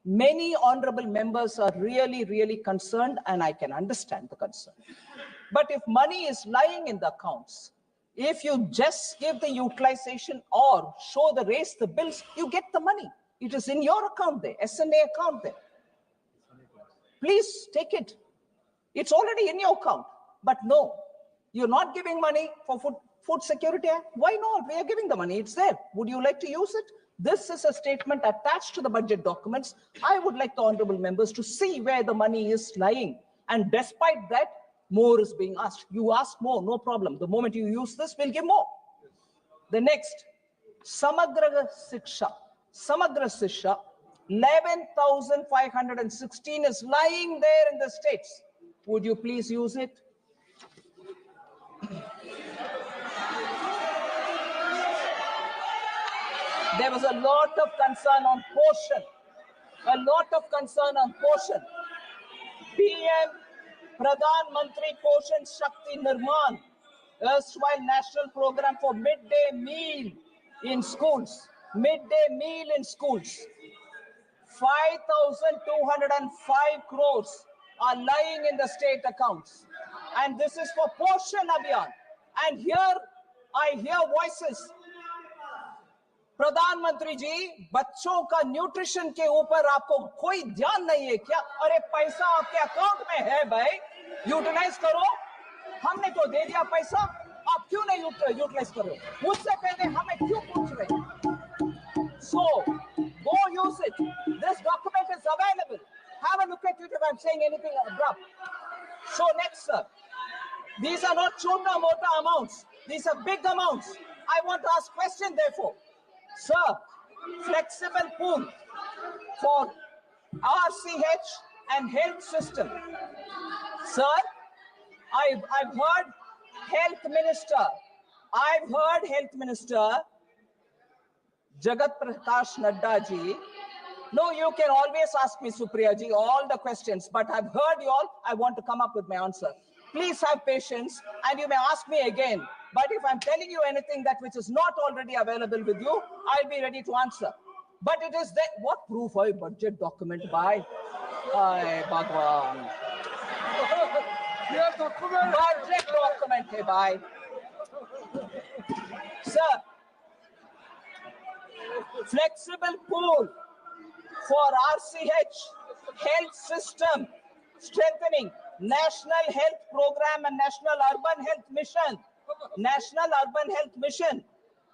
Many honorable members are really concerned, and I can understand the concern. But if money is lying in the accounts, if you just give the utilization or raise the bills, you get the money. It is in your account there, SNA account there. Please take it. It's already in your account. But no, you're not giving money for Food Security Act. Why not? We are giving the money. It's there. Would you like to use it? This is a statement attached to the budget documents. I would like the honorable members to see where the money is lying. And despite that, more is being asked. You ask more, no problem. The moment you use this, we'll give more. The next, Samagra Shiksha. 11,516 is lying there in the states. Would you please use it? There was a lot of concern on portion. PM Pradhan Mantri Poshan Shakti Nirman, erstwhile national program for midday meal in schools. 5,205 crores are lying in the state accounts. And this is for Poshan Abhiyan. And here I hear voices. प्रधानमंत्री जी, बच्चों का nutrition के ऊपर आपको कोई ध्यान नहीं है क्या? अरे पैसा आपके अकाउंट में है भाई, यूटिलाइज करो. हमने तो दे दिया पैसा, आप क्यों नहीं यूटिलाइज कर रहे हो? मुझसे पहले हमें क्यों पूछ रहे हो? So go use it. This document is available. Have a look at it if I'm saying anything abrupt. So next, sir. These are not chota mota amounts. These are big amounts. I want to ask question therefore. Sir, flexible pool for RCH and health system. Sir, I've heard health minister. I've heard health minister Jagat Prakash Nadda ji. No, you can always ask me, Supriya ji, all the questions, but I've heard you all. I want to come up with my answer. Please have patience and you may ask me again. But if I'm telling you anything that which is not already available with you, I'll be ready to answer. But it is that what proof I budget document by? Ay, Bhagwan. Budget document hai bhai. Sir, flexible pool for RCH health system strengthening National Health Program and National Urban Health Mission. National Urban Health Mission.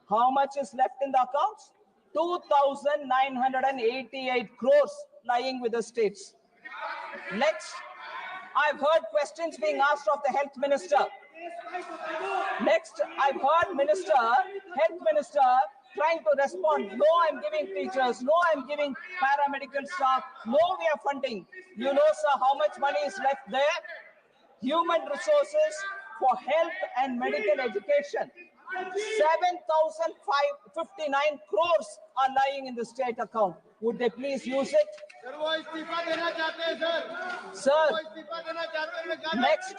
How much is left in the accounts? 2,988 crores lying with the states. Next, I've heard questions being asked of the health minister. Next, I've heard health minister trying to respond. No, I'm giving teachers. No, I'm giving paramedical staff. No, we are funding. You know, sir, how much money is left there? Human resources for health and medical education. 7,059 crores are lying in the state account. Would they please use it? Sir, next.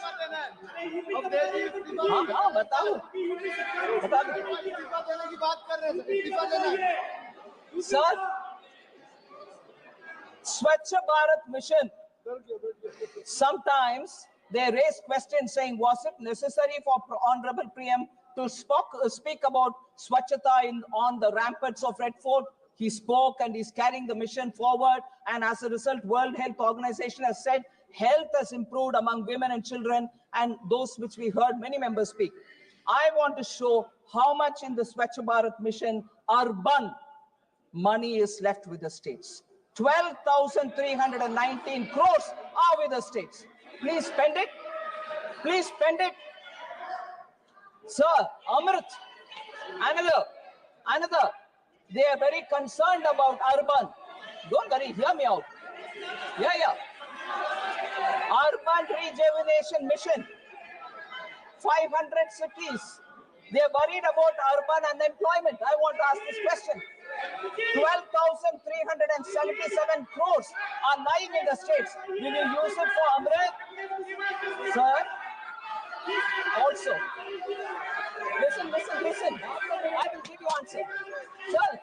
हाँ बताओ Sir, Swachh Bharat Mission. Sometimes they raise questions saying, was it necessary for Honorable PM to speak about Swachhata on the ramparts of Red Fort? He spoke and he's carrying the mission forward. And as a result, World Health Organization has said health has improved among women and children, and those which we heard many members speak. I want to show how much in the Swachh Bharat mission urban money is left with the states. 12,319 crores are with the states. Please spend it. Please spend it. Sir, Amrit, another. They are very concerned about urban. Don't worry, hear me out. Yeah. Urban rejuvenation mission. 500 cities. They are worried about urban unemployment. I want to ask this question. 12,377 crores are lying in the states. Will you use it for Amrit? Sir? Also. Listen. I will give you answer. Sir,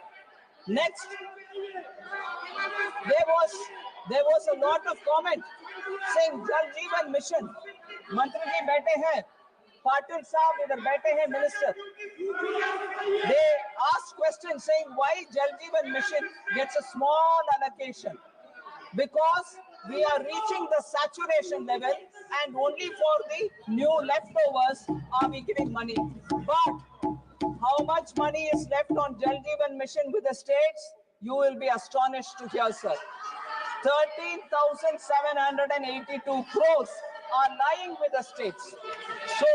next. There was a lot of comment saying Jal Jeevan Mission. Mantri ji baithe hain. Patil Saab idhar baithe hain, minister. They asked questions saying why Jal Jeevan Mission gets a small allocation. Because we are reaching the saturation level and only for the new leftovers are we giving money. But how much money is left on Jal Jeevan Mission with the states? You will be astonished to hear, sir. 13,782 crores are lying with the states. So,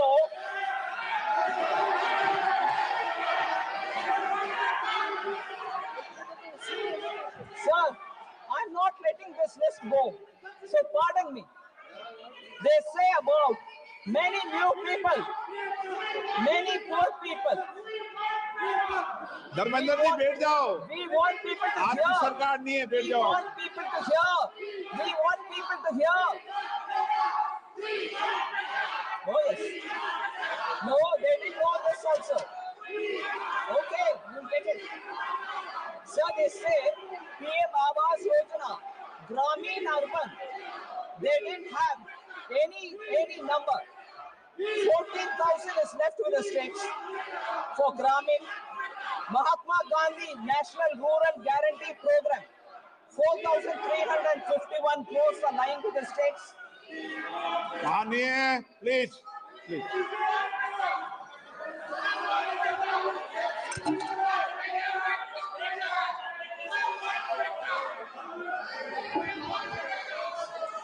sir, I'm not letting this list go. So pardon me. They say about many new people, many poor people. Dharmendra ji बैठ जाओ. We want people to आपकी hear. सरकार नहीं है, बैठ We जाओ. want people to hear. We want people to hear. Oh yes. No, they didn't know this also. Okay, you get it. Sir, they say PM Awas Yojana, Gramin Urban. They didn't have any number. 14,000 is left with the states for Gramin. Mahatma Gandhi National Rural Guarantee Program. 4,351 crores are lying with the states. मानिए, please.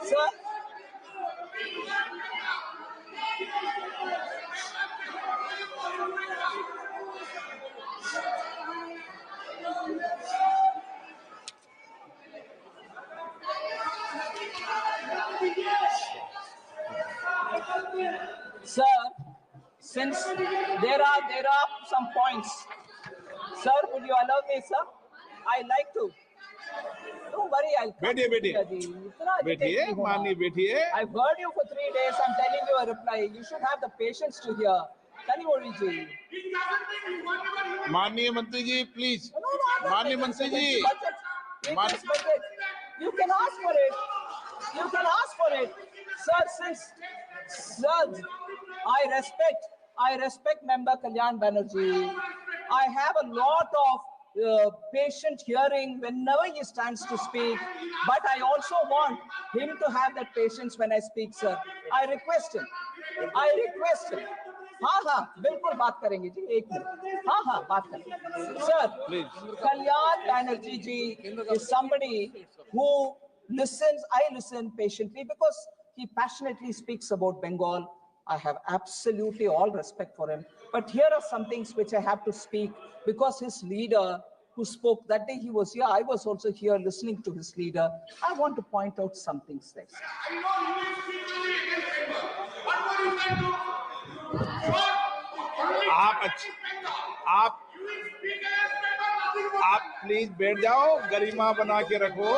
Sir, sir, since there are some points, sir, would you allow me, sir? I like to. Don't worry, I'll come. बैठिए बैठिए इतना बैठिए irritating होना. माननीय बैठिए I've heard you for 3 days. I'm telling you a reply. You should have the patience to hear. Tanimori ji. माननीय मंत्री जी प्लीज No, I'm not माननीय making मंत्री sense. जी Budget. It मान- is budget. You can ask for it. You can ask for it. Sir, I respect member Kalyan Banerjee. I have a lot of patient hearing whenever he stands to speak, but I also want him to have that patience when I speak, sir. I request him. हाँ बिल्कुल बात करेंगे जी, एक minute. हाँ बात करेंगे. Sir, Kalyan Banerjee ji is somebody who listens. I listen patiently because he passionately speaks about Bengal. I have absolutely all respect for him. But here are some things which I have to speak because his leader who spoke that day, he was here. I was also here listening to his leader. I want to point out some things there. आप please बैठ जाओ गरिमा बना के रखो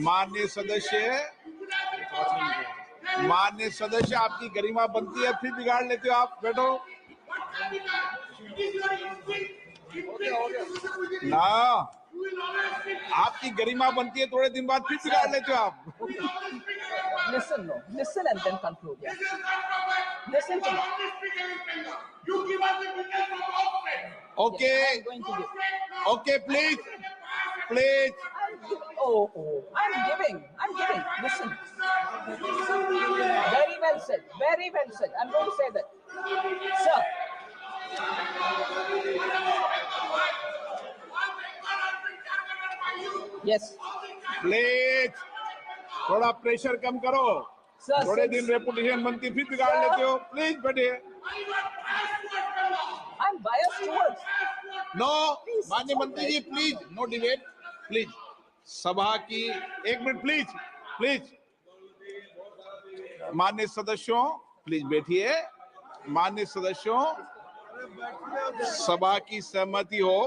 माननीय सदस्य आपकी गरिमा बनती है फिर बिगाड़ लेते हो आप बैठो ना आपकी गरिमा बनती है थोड़े दिन बाद फिर बिगाड़ लेते हो आप Listen and then conclude. Yeah. Listen to me. You give us the details from outside. Okay. Yes, I'm going to give. Okay, please. I'm giving. Listen. Very well said. I'm going to say that. Sir. Yes. Please थोड़ा pressure कम करो Sir, थोड़े दिन reputation बनती फिर बिगाड़ लेते हो please बैठिए I'm biased towards. नो माननीय मंत्री जी प्लीज नो डिबेट प्लीज सभा की एक मिनट प्लीज माननीय सदस्यों प्लीज बैठिए माननीय सदस्यों सभा की सहमति हो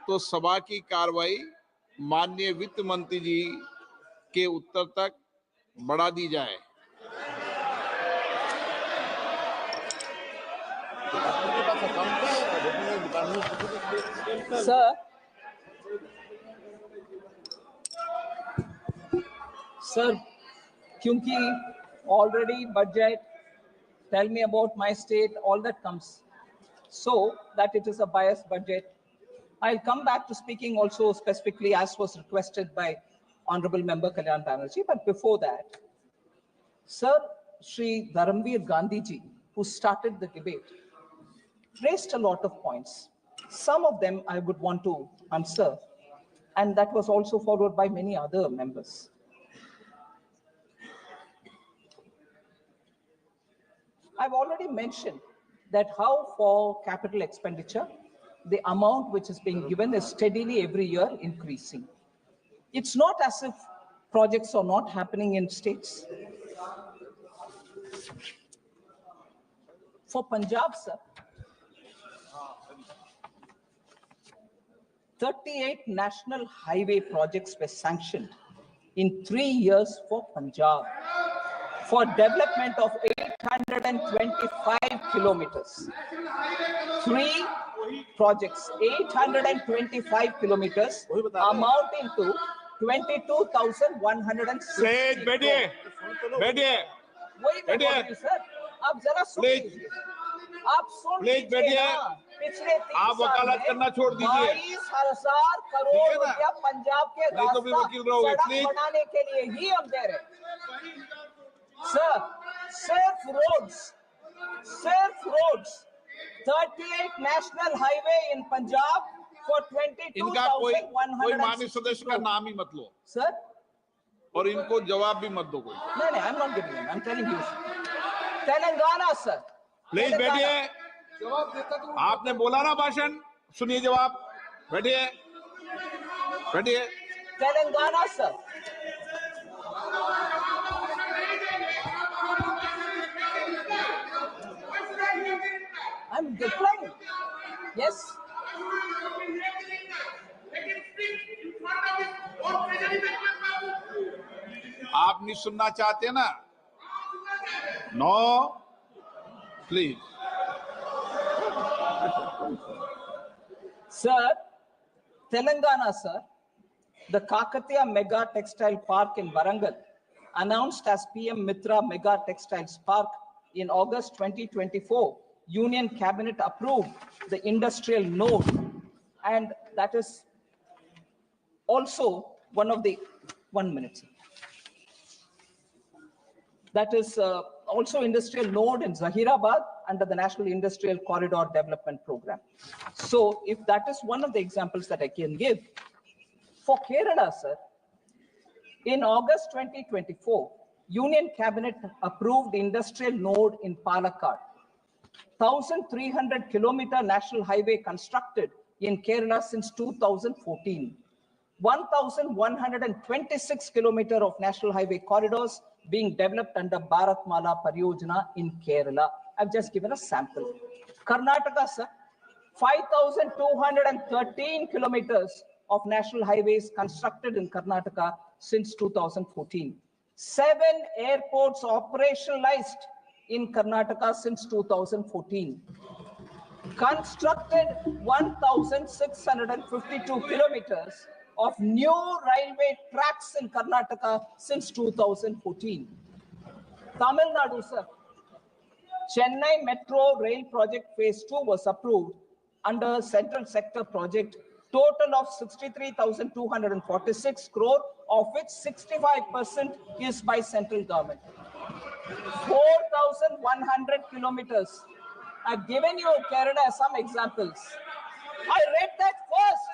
तो सभा की कार्रवाई माननीय वित्त मंत्री जी के उत्तर तक बढ़ा दी जाए Sir, क्योंकि already budget, tell me about my state, all that comes. So that it is a biased budget. I'll come back to speaking also specifically as was requested by Honorable Member Kalyan Banerjee. But before that, Sir, Shri Dharamveer Gandhi ji, who started the debate, raised a lot of points. Some of them I would want to answer, and that was also followed by many other members. I've already mentioned that how for capital expenditure, the amount which is being given is steadily every year increasing. It's not as if projects are not happening in states. For Punjab, sir, 38 national highway projects were sanctioned in 3 years for Punjab for development of 825 kilometers. 3 projects, 825 kilometers, amounting to 22,106. बैठिए वही मैं बोल रही हूं sir, आप जरा सुन लीजिए, आप सुन लीजिए ना, पिछले 3 आप वकालत करना छोड़ दीजिए 22,000 करोड़ रुपया पंजाब के रास्ता सड़क प्लीज बनाने के लिए ही हम दे रहे हैं. Sir, safe roads, 38 national highway in Punjab for इनका कोई माननीय 22,160 सदस्य का crore. नाम ही मत लो Sir? और इनको जवाब भी मत दो कोई। No, no, I'm not giving him. I'm telling you. Telangana, sir. Please बैठिए। आपने बोला ना भाषण, सुनिए जवाब। बैठिए बैठिए। Telangana, sir. I'm replying. Yes. आप नहीं सुनना चाहते ना? No please. Sir, Telangana, sir, the Kakatiya Mega Textile Park in Warangal, announced as PM Mitra Mega Textiles Park in August 2024, Union Cabinet approved the industrial node, and that is also one of the, 1 minute, sir. That is also industrial node in Zahirabad under the National Industrial Corridor Development Program. So if that is one of the examples that I can give, for Kerala, sir, in August 2024, Union Cabinet approved industrial node in Palakkad. 1,300 kilometer national highway constructed in Kerala since 2014. 1,126 kilometer of national highway corridors being developed under Bharatmala Pariyojana in Kerala. I've just given a sample. Karnataka, sir, 5,213 kilometers of national highways constructed in Karnataka since 2014. 7 airports operationalized in Karnataka since 2014. Constructed 1,652 kilometers of new railway tracks in Karnataka since 2014. Tamil Nadu, sir. Chennai Metro Rail Project Phase 2 was approved under Central Sector Project, total of 63,246 crore, of which 65% is by central government. 4,100 kilometers. I've given you Kerala some examples. I read that first.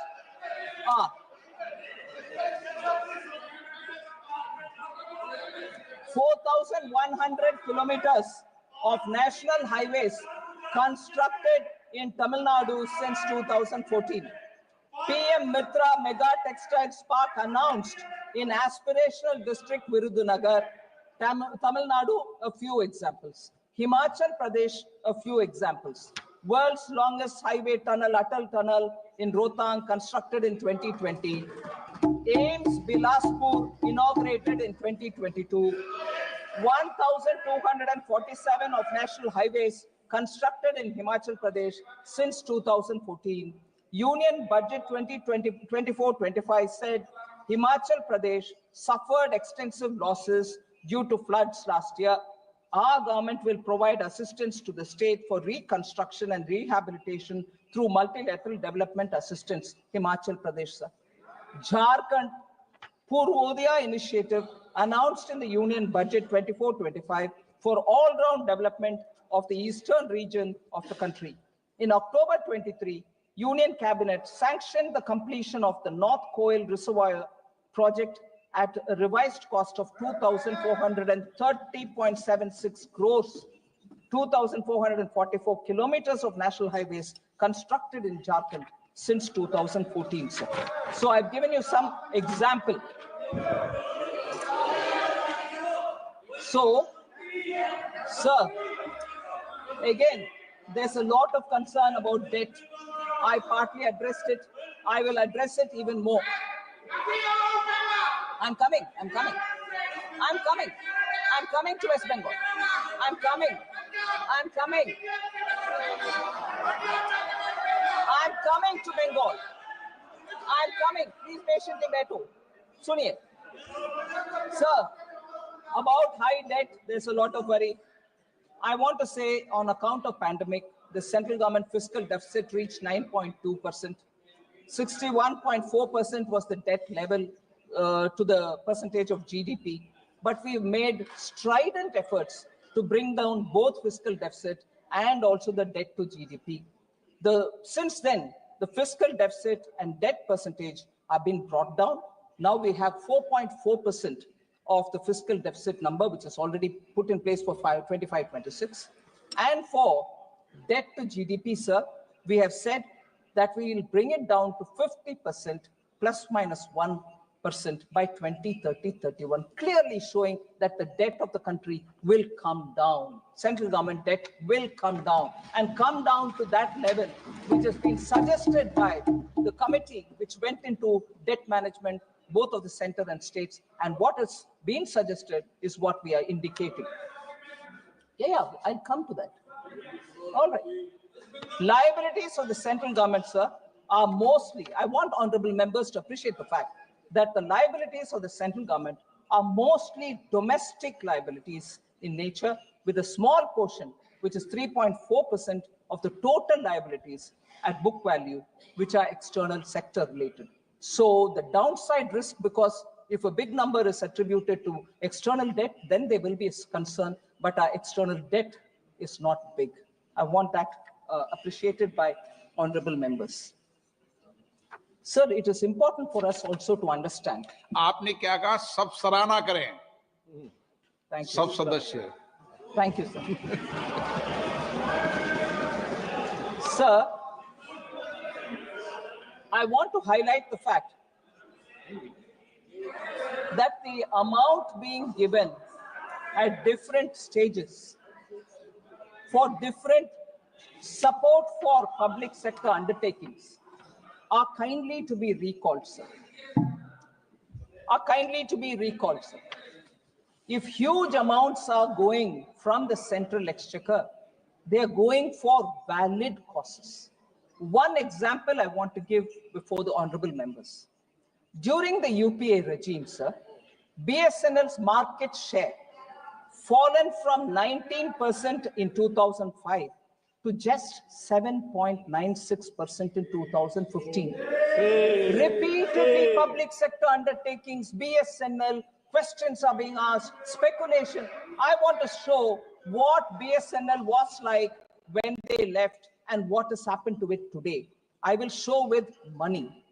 4,100 kilometers of national highways constructed in Tamil Nadu since 2014. PM Mitra Mega Textiles Park announced in aspirational district Virudhunagar. Tamil Nadu, a few examples. Himachal Pradesh, a few examples. World's longest highway tunnel, Atal Tunnel in Rohtang, constructed in 2020. AIIMS Bilaspur, inaugurated in 2022. 1,247 of national highways constructed in Himachal Pradesh since 2014. Union Budget 2024-25 said Himachal Pradesh suffered extensive losses due to floods last year. Our government will provide assistance to the state for reconstruction and rehabilitation through multilateral development assistance. Himachal Pradesh, sir. Jharkhand Purvodaya initiative announced in the Union Budget 24-25 for all-round development of the eastern region of the country. In October 23, Union Cabinet sanctioned the completion of the North Koil Reservoir project at a revised cost of 2,430.76 crores. 2,444 kilometers of national highways constructed in Jharkhand since 2014, sir. So I've given you some example. So, sir, again, there's a lot of concern about debt. I partly addressed it. I will address it even more. I'm coming to West Bengal. I'm coming to Bengal. I'm coming. Please patiently wait. Suniye. Sir, about high debt, there's a lot of worry. I want to say on account of pandemic, the central government fiscal deficit reached 9.2%. 61.4% was the debt level to the percentage of GDP. But we've made strident efforts to bring down both fiscal deficit and also the debt to GDP. Since then, the fiscal deficit and debt percentage have been brought down. Now we have 4.4% of the fiscal deficit number, which is already put in place for 25-26. And for debt to GDP, sir, we have said that we will bring it down to 50% plus minus 1% by 2030-31, clearly showing that the debt of the country will come down. Central government debt will come down and come down to that level which has been suggested by the committee which went into debt management, both of the center and states. And what has been suggested is what we are indicating. Yeah, I'll come to that. All right. Liabilities of the central government, sir, are mostly, I want honorable members to appreciate the fact that the liabilities of the central government are mostly domestic liabilities in nature, with a small portion, which is 3.4% of the total liabilities at book value, which are external sector related. So the downside risk, because if a big number is attributed to external debt, then there will be a concern, but our external debt is not big. I want that appreciated by honorable members. Sir, it is important for us also to understand. आपने क्या कहा? सब सराहना करें. Thank you. सब सदस्य. Thank you, sir. Sir, I want to highlight the fact that the amount being given at different stages for different support for public sector undertakings are kindly to be recalled, sir. Are kindly to be recalled, sir. If huge amounts are going from the central exchequer, they are going for valid causes. One example I want to give before the honorable members. During the UPA regime, sir, BSNL's market share fallen from 19% in 2005 to just 7.96% in 2015. Repeatedly, public sector undertakings, BSNL, questions are being asked, speculation. I want to show what BSNL was like when they left and what has happened to it today. I will show with money.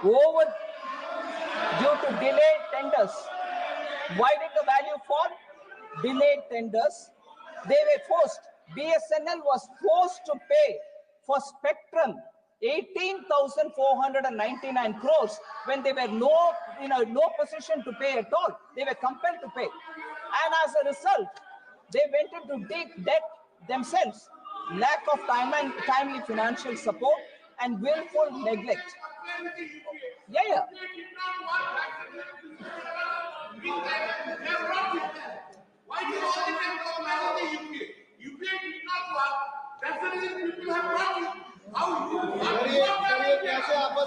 Due to delayed tenders. Why did the value fall? Delayed tenders. They were forced. BSNL was forced to pay for spectrum 18,499 crores when they were in a low position to pay at all. They were compelled to pay. And as a result, they went into deep debt themselves. Lack of timely financial support and willful neglect. Yeah. Why do you always have to manage the UPA? UPA did not work. That's the reason people have brought you. How you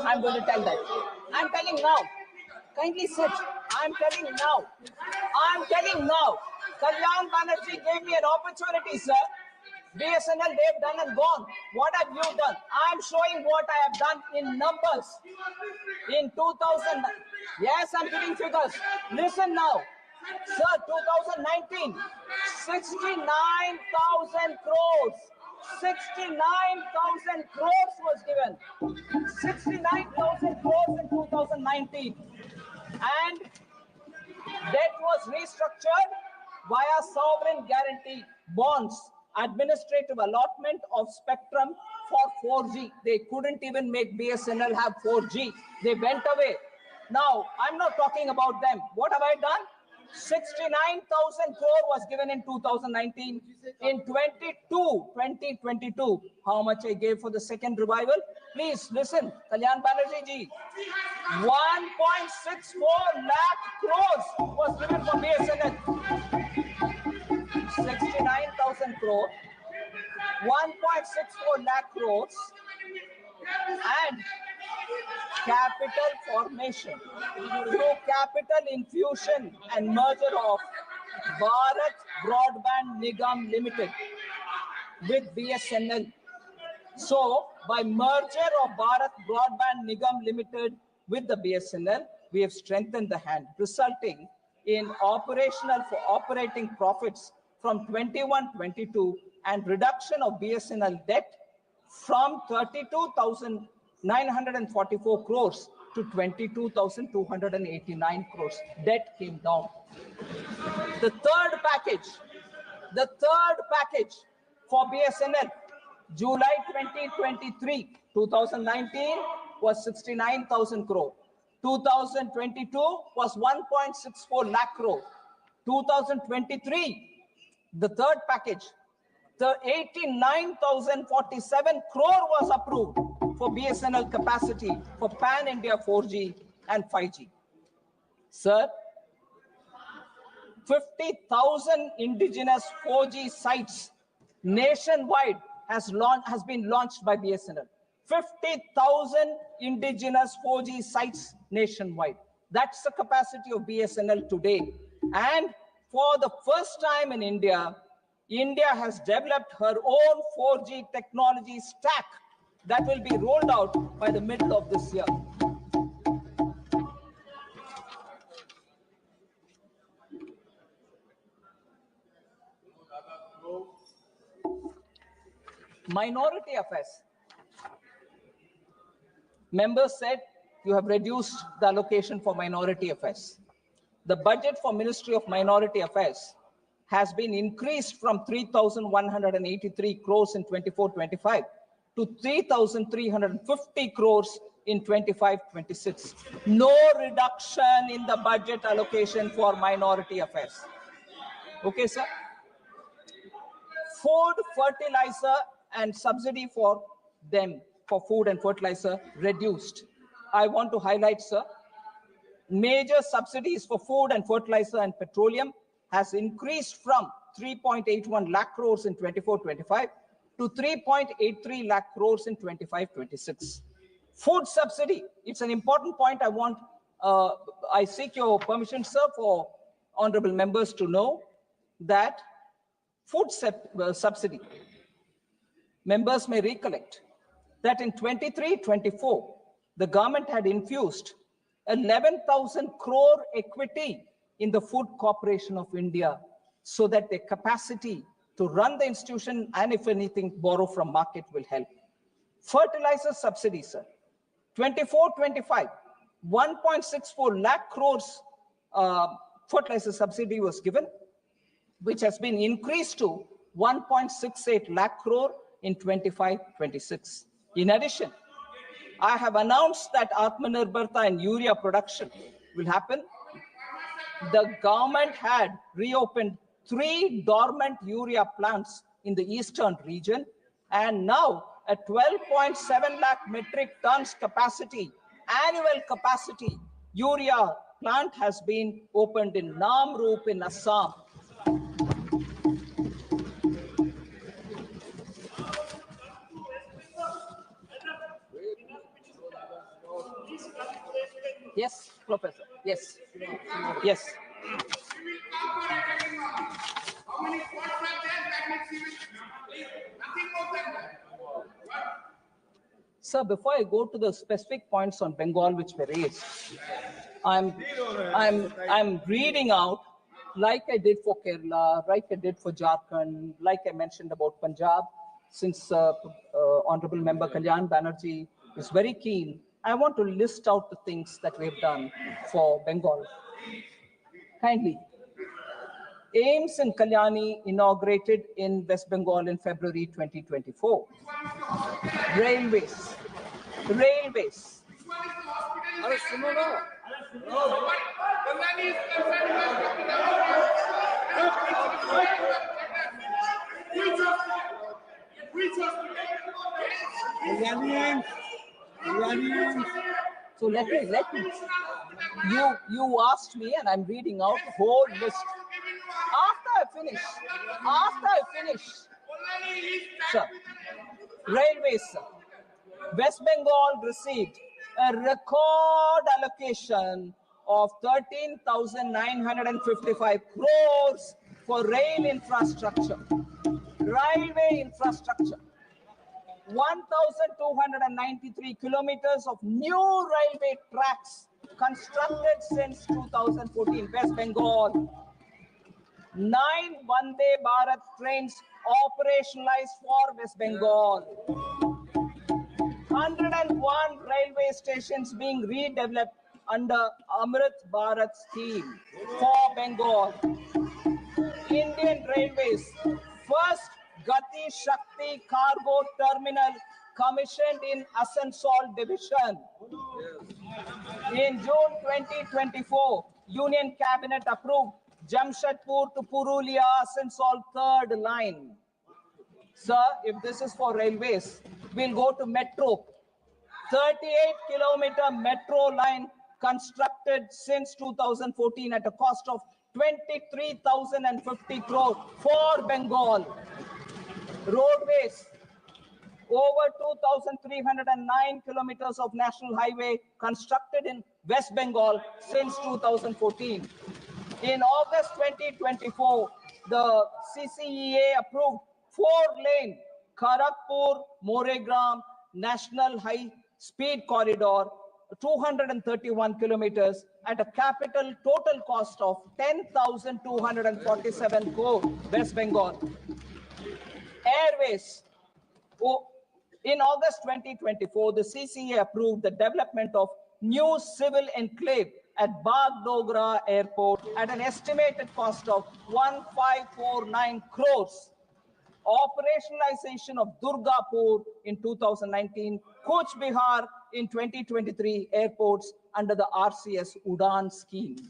I'm going to tell that. I'm telling now. Kindly sit. I'm telling now. Kalyan Banerjee gave me an opportunity, sir. BSNL, they've done and gone. What have you done? I'm showing what I have done in numbers. In 2000, yes, I'm giving figures. Listen now. Sir, 2019, 69,000 crores. 69,000 crores was given. 69,000 crores in 2019. And debt was restructured via sovereign guarantee bonds, administrative allotment of spectrum for 4G. They couldn't even make BSNL have 4G. They went away. Now, I'm not talking about them. What have I done? 69,000 crore was given in 2019. In 2022, how much I gave for the second revival? Please listen, Kalyan Banerjee ji. 1.64 lakh crores was given for BSNL. 69,000 crore, 1.64 lakh crores, and capital formation through capital infusion and merger of Bharat Broadband Nigam Limited with BSNL. So, by merger of Bharat Broadband Nigam Limited with the BSNL, we have strengthened the hand, resulting in operating profits from 21-22 and reduction of BSNL debt from 32,944 crores to 22,289 crores. Debt came down. The third package for BSNL, July 2023, 2019 was 69,000 crore. 2022 was 1.64 lakh crore. 2023, the third package, the 89,047 crore was approved for BSNL capacity for pan-India 4G and 5G. Sir, 50,000 indigenous 4G sites nationwide has been launched by BSNL. 50,000 indigenous 4G sites nationwide. That's the capacity of BSNL today. And for the first time in India, India has developed her own 4G technology stack that will be rolled out by the middle of this year. Minority affairs. Members said you have reduced the allocation for minority affairs. The budget for Ministry of Minority Affairs has been increased from 3,183 crores in 24-25 to 3,350 crores in 25-26. No reduction in the budget allocation for minority affairs. Okay, sir? Food, fertilizer, and subsidy for them for food and fertilizer reduced. I want to highlight, sir, major subsidies for food and fertilizer and petroleum has increased from 3.81 lakh crores in 24-25 to 3.83 lakh crores in 25-26. Food subsidy, it's an important point I seek your permission, sir, for honorable members to know that food subsidy, members may recollect that in 23-24, the government had infused 11,000 crore equity in the Food Corporation of India so that their capacity to run the institution and, if anything, borrow from market will help. Fertilizer subsidy, sir. 24-25, 1.64 lakh crores fertilizer subsidy was given, which has been increased to 1.68 lakh crore in 25-26. In addition, I have announced that Atmanirbharta and urea production will happen. The government had reopened 3 dormant urea plants in the eastern region, and now a 12.7 lakh metric tons capacity, annual capacity, urea plant has been opened in Namrup in Assam. Yes, Professor. Yes. Yes. How many spots are there? That makes nothing more than that. Sir, before I go to the specific points on Bengal which were raised, I'm reading out, like I did for Kerala, like I did for Jharkhand, like I mentioned about Punjab, since Honorable Member Kalyan Banerjee is very keen, I want to list out the things that we've done for Bengal. Kindly. AIMS in Kalyani inaugurated in West Bengal in February 2024. Railways. So let me. You asked me, and I'm reading out the whole list. After I finish, sir, railways, sir. West Bengal received a record allocation of 13,955 crores for rail infrastructure, railway infrastructure. 1,293 kilometers of new railway tracks constructed since 2014, West Bengal. 9 Vande Bharat trains operationalized for West Bengal. 101 railway stations being redeveloped under Amrit Bharat scheme for Bengal. Indian Railways first Gati Shakti cargo terminal commissioned in Asansol division. In June 2024, Union Cabinet approved Jamshedpur to Purulia Asansol third line. Sir, if this is for railways, we'll go to metro. 38-kilometer metro line constructed since 2014 at a cost of 23,050 crore for Bengal. Roadways, over 2,309 kilometers of national highway constructed in West Bengal since 2014. In August 2024, the CCEA approved 4-lane Kharagpur-Moregram National High Speed Corridor, 231 kilometers at a capital total cost of 10,247 crore, West Bengal. Airways. In August 2024, the CCA approved the development of new civil enclave at Bagdogra Airport at an estimated cost of 1,549 crores. Operationalization of Durgapur in 2019, Kuch Bihar in 2023 airports under the RCS Udan scheme.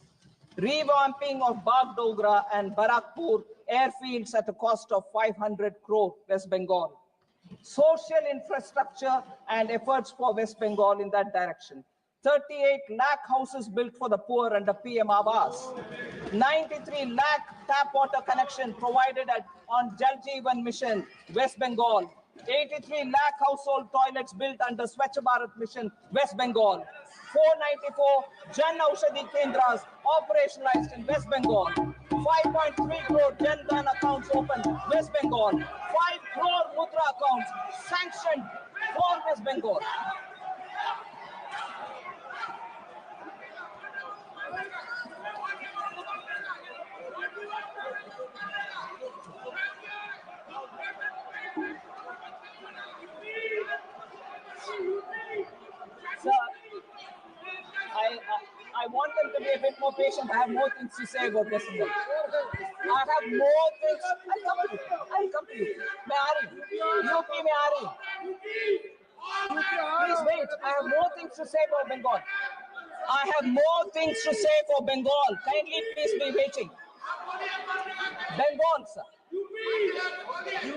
Revamping of Bagdogra and Barakpur airfields at a cost of 500 crore, West Bengal. Social infrastructure and efforts for West Bengal in that direction. 38 lakh houses built for the poor under PM Awas. 93 lakh tap water connection provided on Jal Jeevan Mission, West Bengal. 83 lakh household toilets built under Swachh Bharat Mission, West Bengal. 494 Jan Aushadhi Kendras operationalized in West Bengal. 5.3 crore Jan Dhan accounts opened, West Bengal. 5 crore Mudra accounts sanctioned for West Bengal. Sir, I want them to be a bit more patient. I have more things to say about West Bengal. I have more things. I'll come to you. मैं आ रही हूँ. UP में आ रही हूँ. Please wait. I have more things to say about Bengal. I have more things to say for Bengal. Kindly please be waiting. Bengal, sir.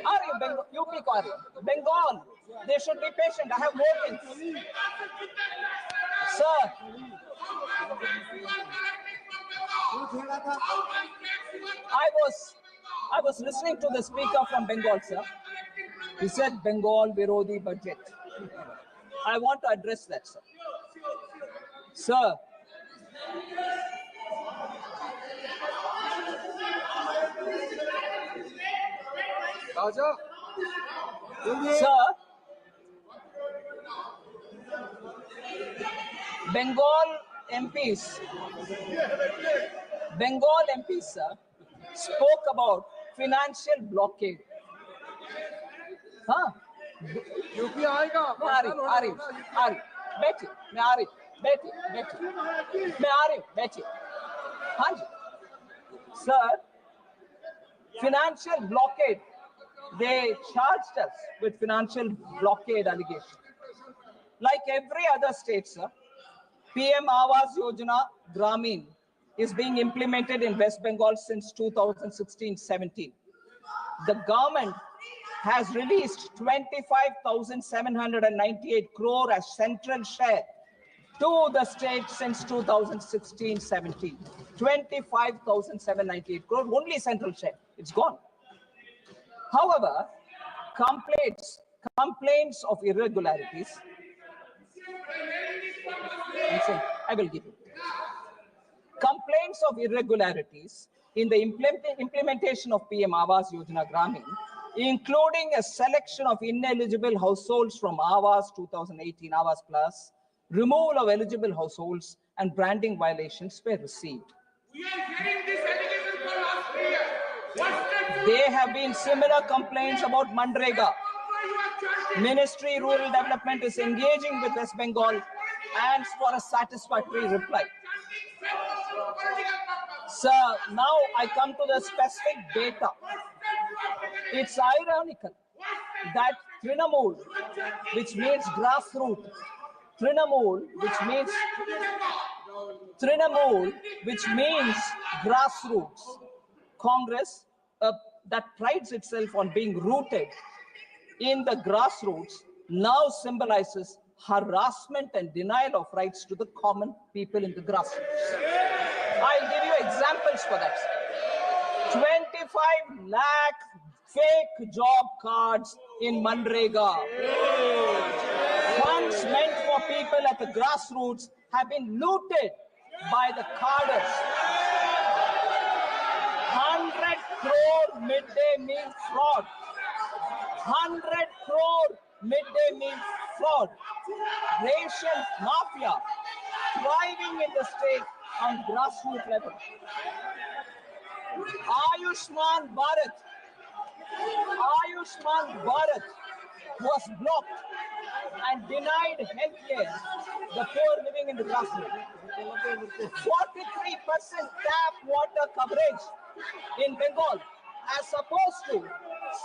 Are you Bengal? UP को आ रही हूँ. Bengal. They should be patient. I have more things. Sir. I was listening to the speaker from Bengal, sir. He said Bengal Virodi budget. I want to address that, sir. Sir. Raja. Sir. Bengal MPs, sir, spoke about financial blockade. Huh? UP आएगा. मैं आ रही. बैठिए. मैं आ रही. बैठिए. मैं आ रही. बैठिए. हाँ जी. Sir, financial blockade. They charged us with financial blockade allegation. Like every other state, sir, PM Awas Yojana Gramin is being implemented in West Bengal since 2016-17. The government has released 25,798 crore as central share to the state since 2016-17. 25,798 crore, only central share. It's gone. However, complaints of irregularities. I will give you. Complaints of irregularities in the implementation of PM Awas Yojana Gramin, including a selection of ineligible households from Awas 2018 Awas Plus, removal of eligible households, and branding violations were received. We are hearing this allegation for last year. There have been similar complaints about Mandrega. Ministry Rural Development is engaging with West Bengal and for a satisfactory reply. Sir, now I come to the specific data. It's ironical that Trinamool, which means grassroots, Trinamool, which means grassroots, Congress that prides itself on being rooted in the grassroots now symbolizes harassment and denial of rights to the common people in the grassroots. I'll give you examples for that. 25 lakh fake job cards in Manrega. Funds meant for people at the grassroots have been looted by the carders. 100 crore midday meal fraud. 100 crore midday meal fraud. Ration mafia thriving in the state on grassroots level. Ayushman Bharat was blocked and denied health care, the poor living in the grassroots. 43% tap water coverage in Bengal as opposed to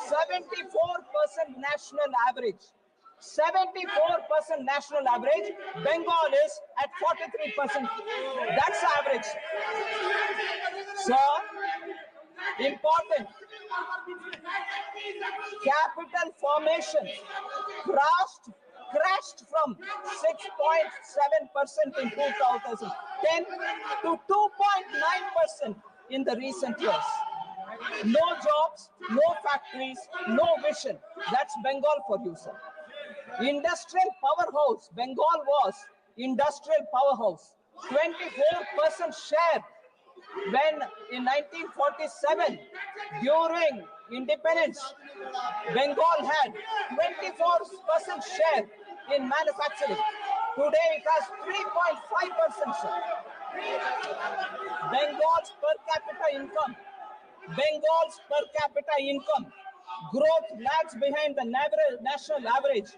74% national average. 74% national average, Bengal is at 43%. That's the average. Sir, important. Capital formation crashed from 6.7% in 2010 to 2.9% in the recent years. No jobs, no factories, no vision. That's Bengal for you, sir. Industrial powerhouse. Bengal was industrial powerhouse. 24% share when in 1947, during independence, Bengal had 24% share in manufacturing. Today it has 3.5%, sir. Bengal's per capita income growth lags behind the national average.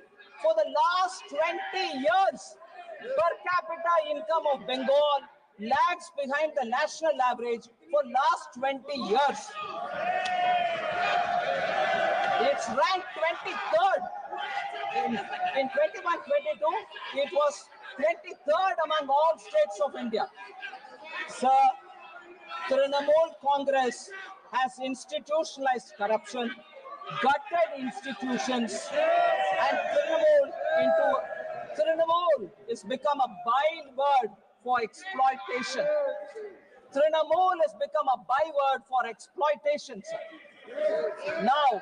For the last 20 years, per capita income of Bengal lags behind the national average for last 20 years. It's ranked 23rd. In 21-22, it was 23rd among all states of India. Sir, Trinamool Congress has institutionalized corruption, gutted institutions, and Trinamool has become a byword for exploitation. Trinamool has become a byword for exploitation, sir. Now,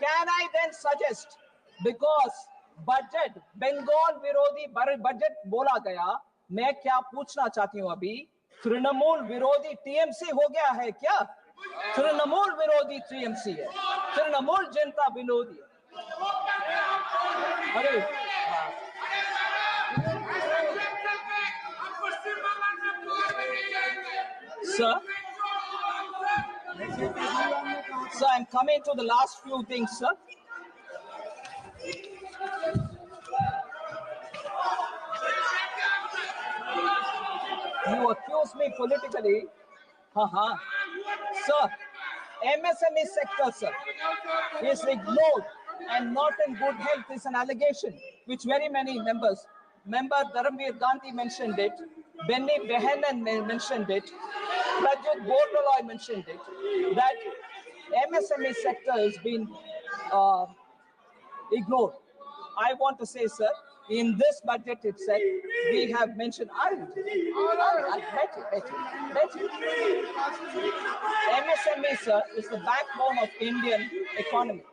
can I then suggest, because budget, Bengal विरोधी budget बोला गया, मैं क्या पूछना चाहती हूँ अभी, तृणमूल विरोधी टीएमसी हो गया है क्या? तृणमूल विरोधी टीएमसी है, तृणमूल जनता विरोधी है. अरे Sir, I'm coming to the last few things, sir. You accuse me politically. Sir, MSME sector, sir, is ignored and not in good health is an allegation which very many members, Member Dharamveer Gandhi mentioned it, Benny Behanan mentioned it, Prajit Bordoloi mentioned it, that MSME sector has been ignored. I want to say, sir, in this budget itself, we have mentioned, MSME, sir, is the backbone of Indian economy.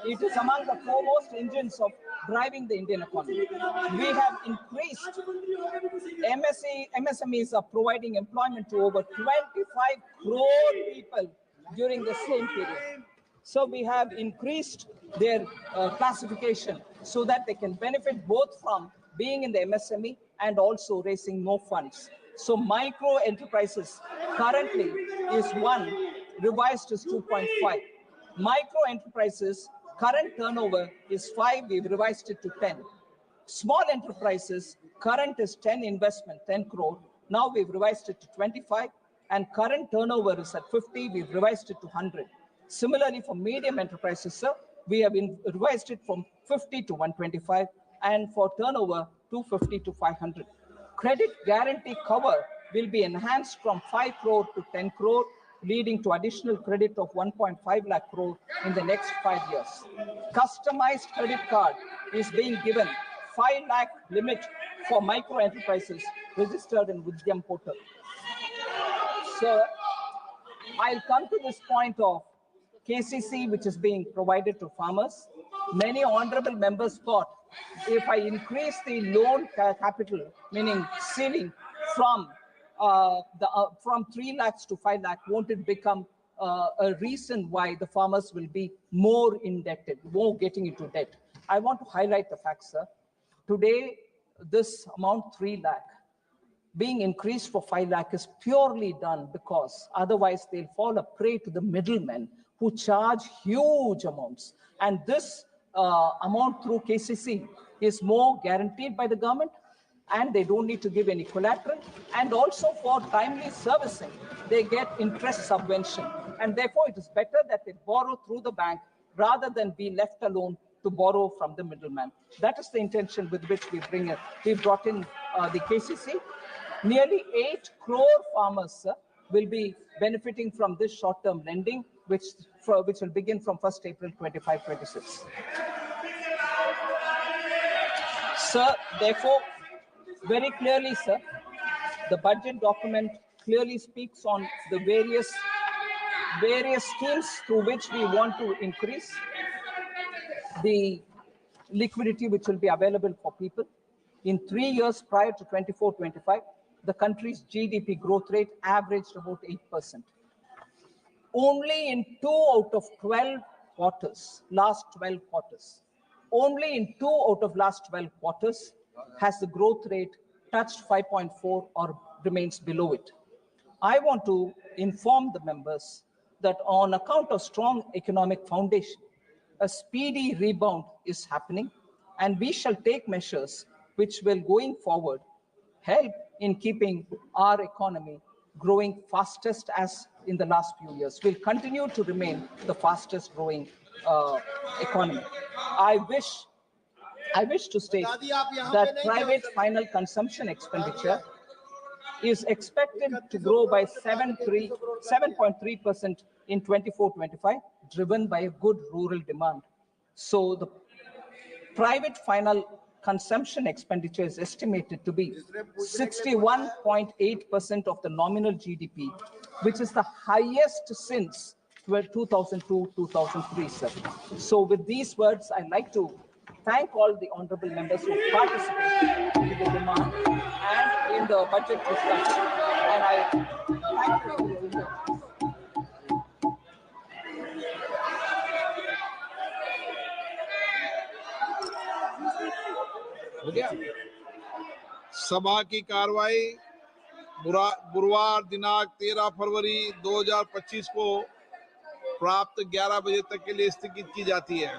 It is among the foremost engines of driving the Indian economy. We have increased, MSMEs are providing employment to over 25 crore people during the same period. So we have increased their classification so that they can benefit both from being in the MSME and also raising more funds. So micro enterprises currently is 1, revised is 2.5. Micro enterprises Current turnover is 5, we've revised it to 10. Small enterprises, current is 10 investment, 10 crore. Now we've revised it to 25, and current turnover is at 50, we've revised it to 100. Similarly, for medium enterprises, sir, we have revised it from 50 to 125, and for turnover, 250 to 500. Credit guarantee cover will be enhanced from 5 crore to 10 crore, leading to additional credit of 1.5 lakh crore in the next 5 years. Customized credit card is being given 5 lakh limit for micro enterprises registered in Vidyam portal. Sir, I'll come to this point of KCC, which is being provided to farmers. Many honorable members thought if I increase the loan capital, meaning ceiling from 3 lakhs to 5 lakh, won't it become a reason why the farmers will be more indebted, more getting into debt? I want to highlight the fact, sir. Today, this amount 3 lakh being increased for 5 lakh is purely done because otherwise they'll fall a prey to the middlemen who charge huge amounts. And this amount through KCC is more guaranteed by the government, and they don't need to give any collateral. And also for timely servicing, they get interest subvention. And therefore, it is better that they borrow through the bank rather than be left alone to borrow from the middleman. That is the intention with which we brought in the KCC. Nearly 8 crore farmers will be benefiting from this short-term lending, which will begin from 1st April 25-26. Sir, therefore, very clearly, sir, the budget document clearly speaks on the various schemes through which we want to increase the liquidity which will be available for people. In 3 years prior to 24-25, the country's GDP growth rate averaged about 8%. Only in 2 out of 12 quarters, last 12 quarters, only in 2 out of last 12 quarters has the growth rate touched 5.4 or remains below it. I want to inform the members that on account of strong economic foundation, a speedy rebound is happening, and we shall take measures which will, going forward, help in keeping our economy growing fastest as in the last few years. Will continue to remain the fastest growing economy. I wish to state that private final consumption expenditure is expected to grow by 7.3% in 24-25, driven by a good rural demand. So the private final consumption expenditure is estimated to be 61.8% of the nominal GDP, which is the highest since 2002-2003, sir. So with these words, I'd like to thank all the honorable members who participated in the demand and in the budget discussion. And I thank you for your indulgence. हो गया। सभा की कार्रवाई गुरुवार दिनांक 13 फरवरी 2025 को प्राप्त 11 बजे तक के लिए स्थगित की जाती है।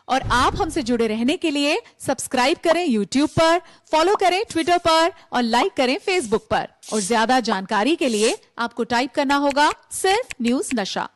और आप हमसे जुड़े रहने के लिए सब्सक्राइब करें YouTube पर, फॉलो करें Twitter पर और लाइक करें Facebook पर। और ज्यादा जानकारी के लिए आपको टाइप करना होगा सिर्फ न्यूज़ नशा।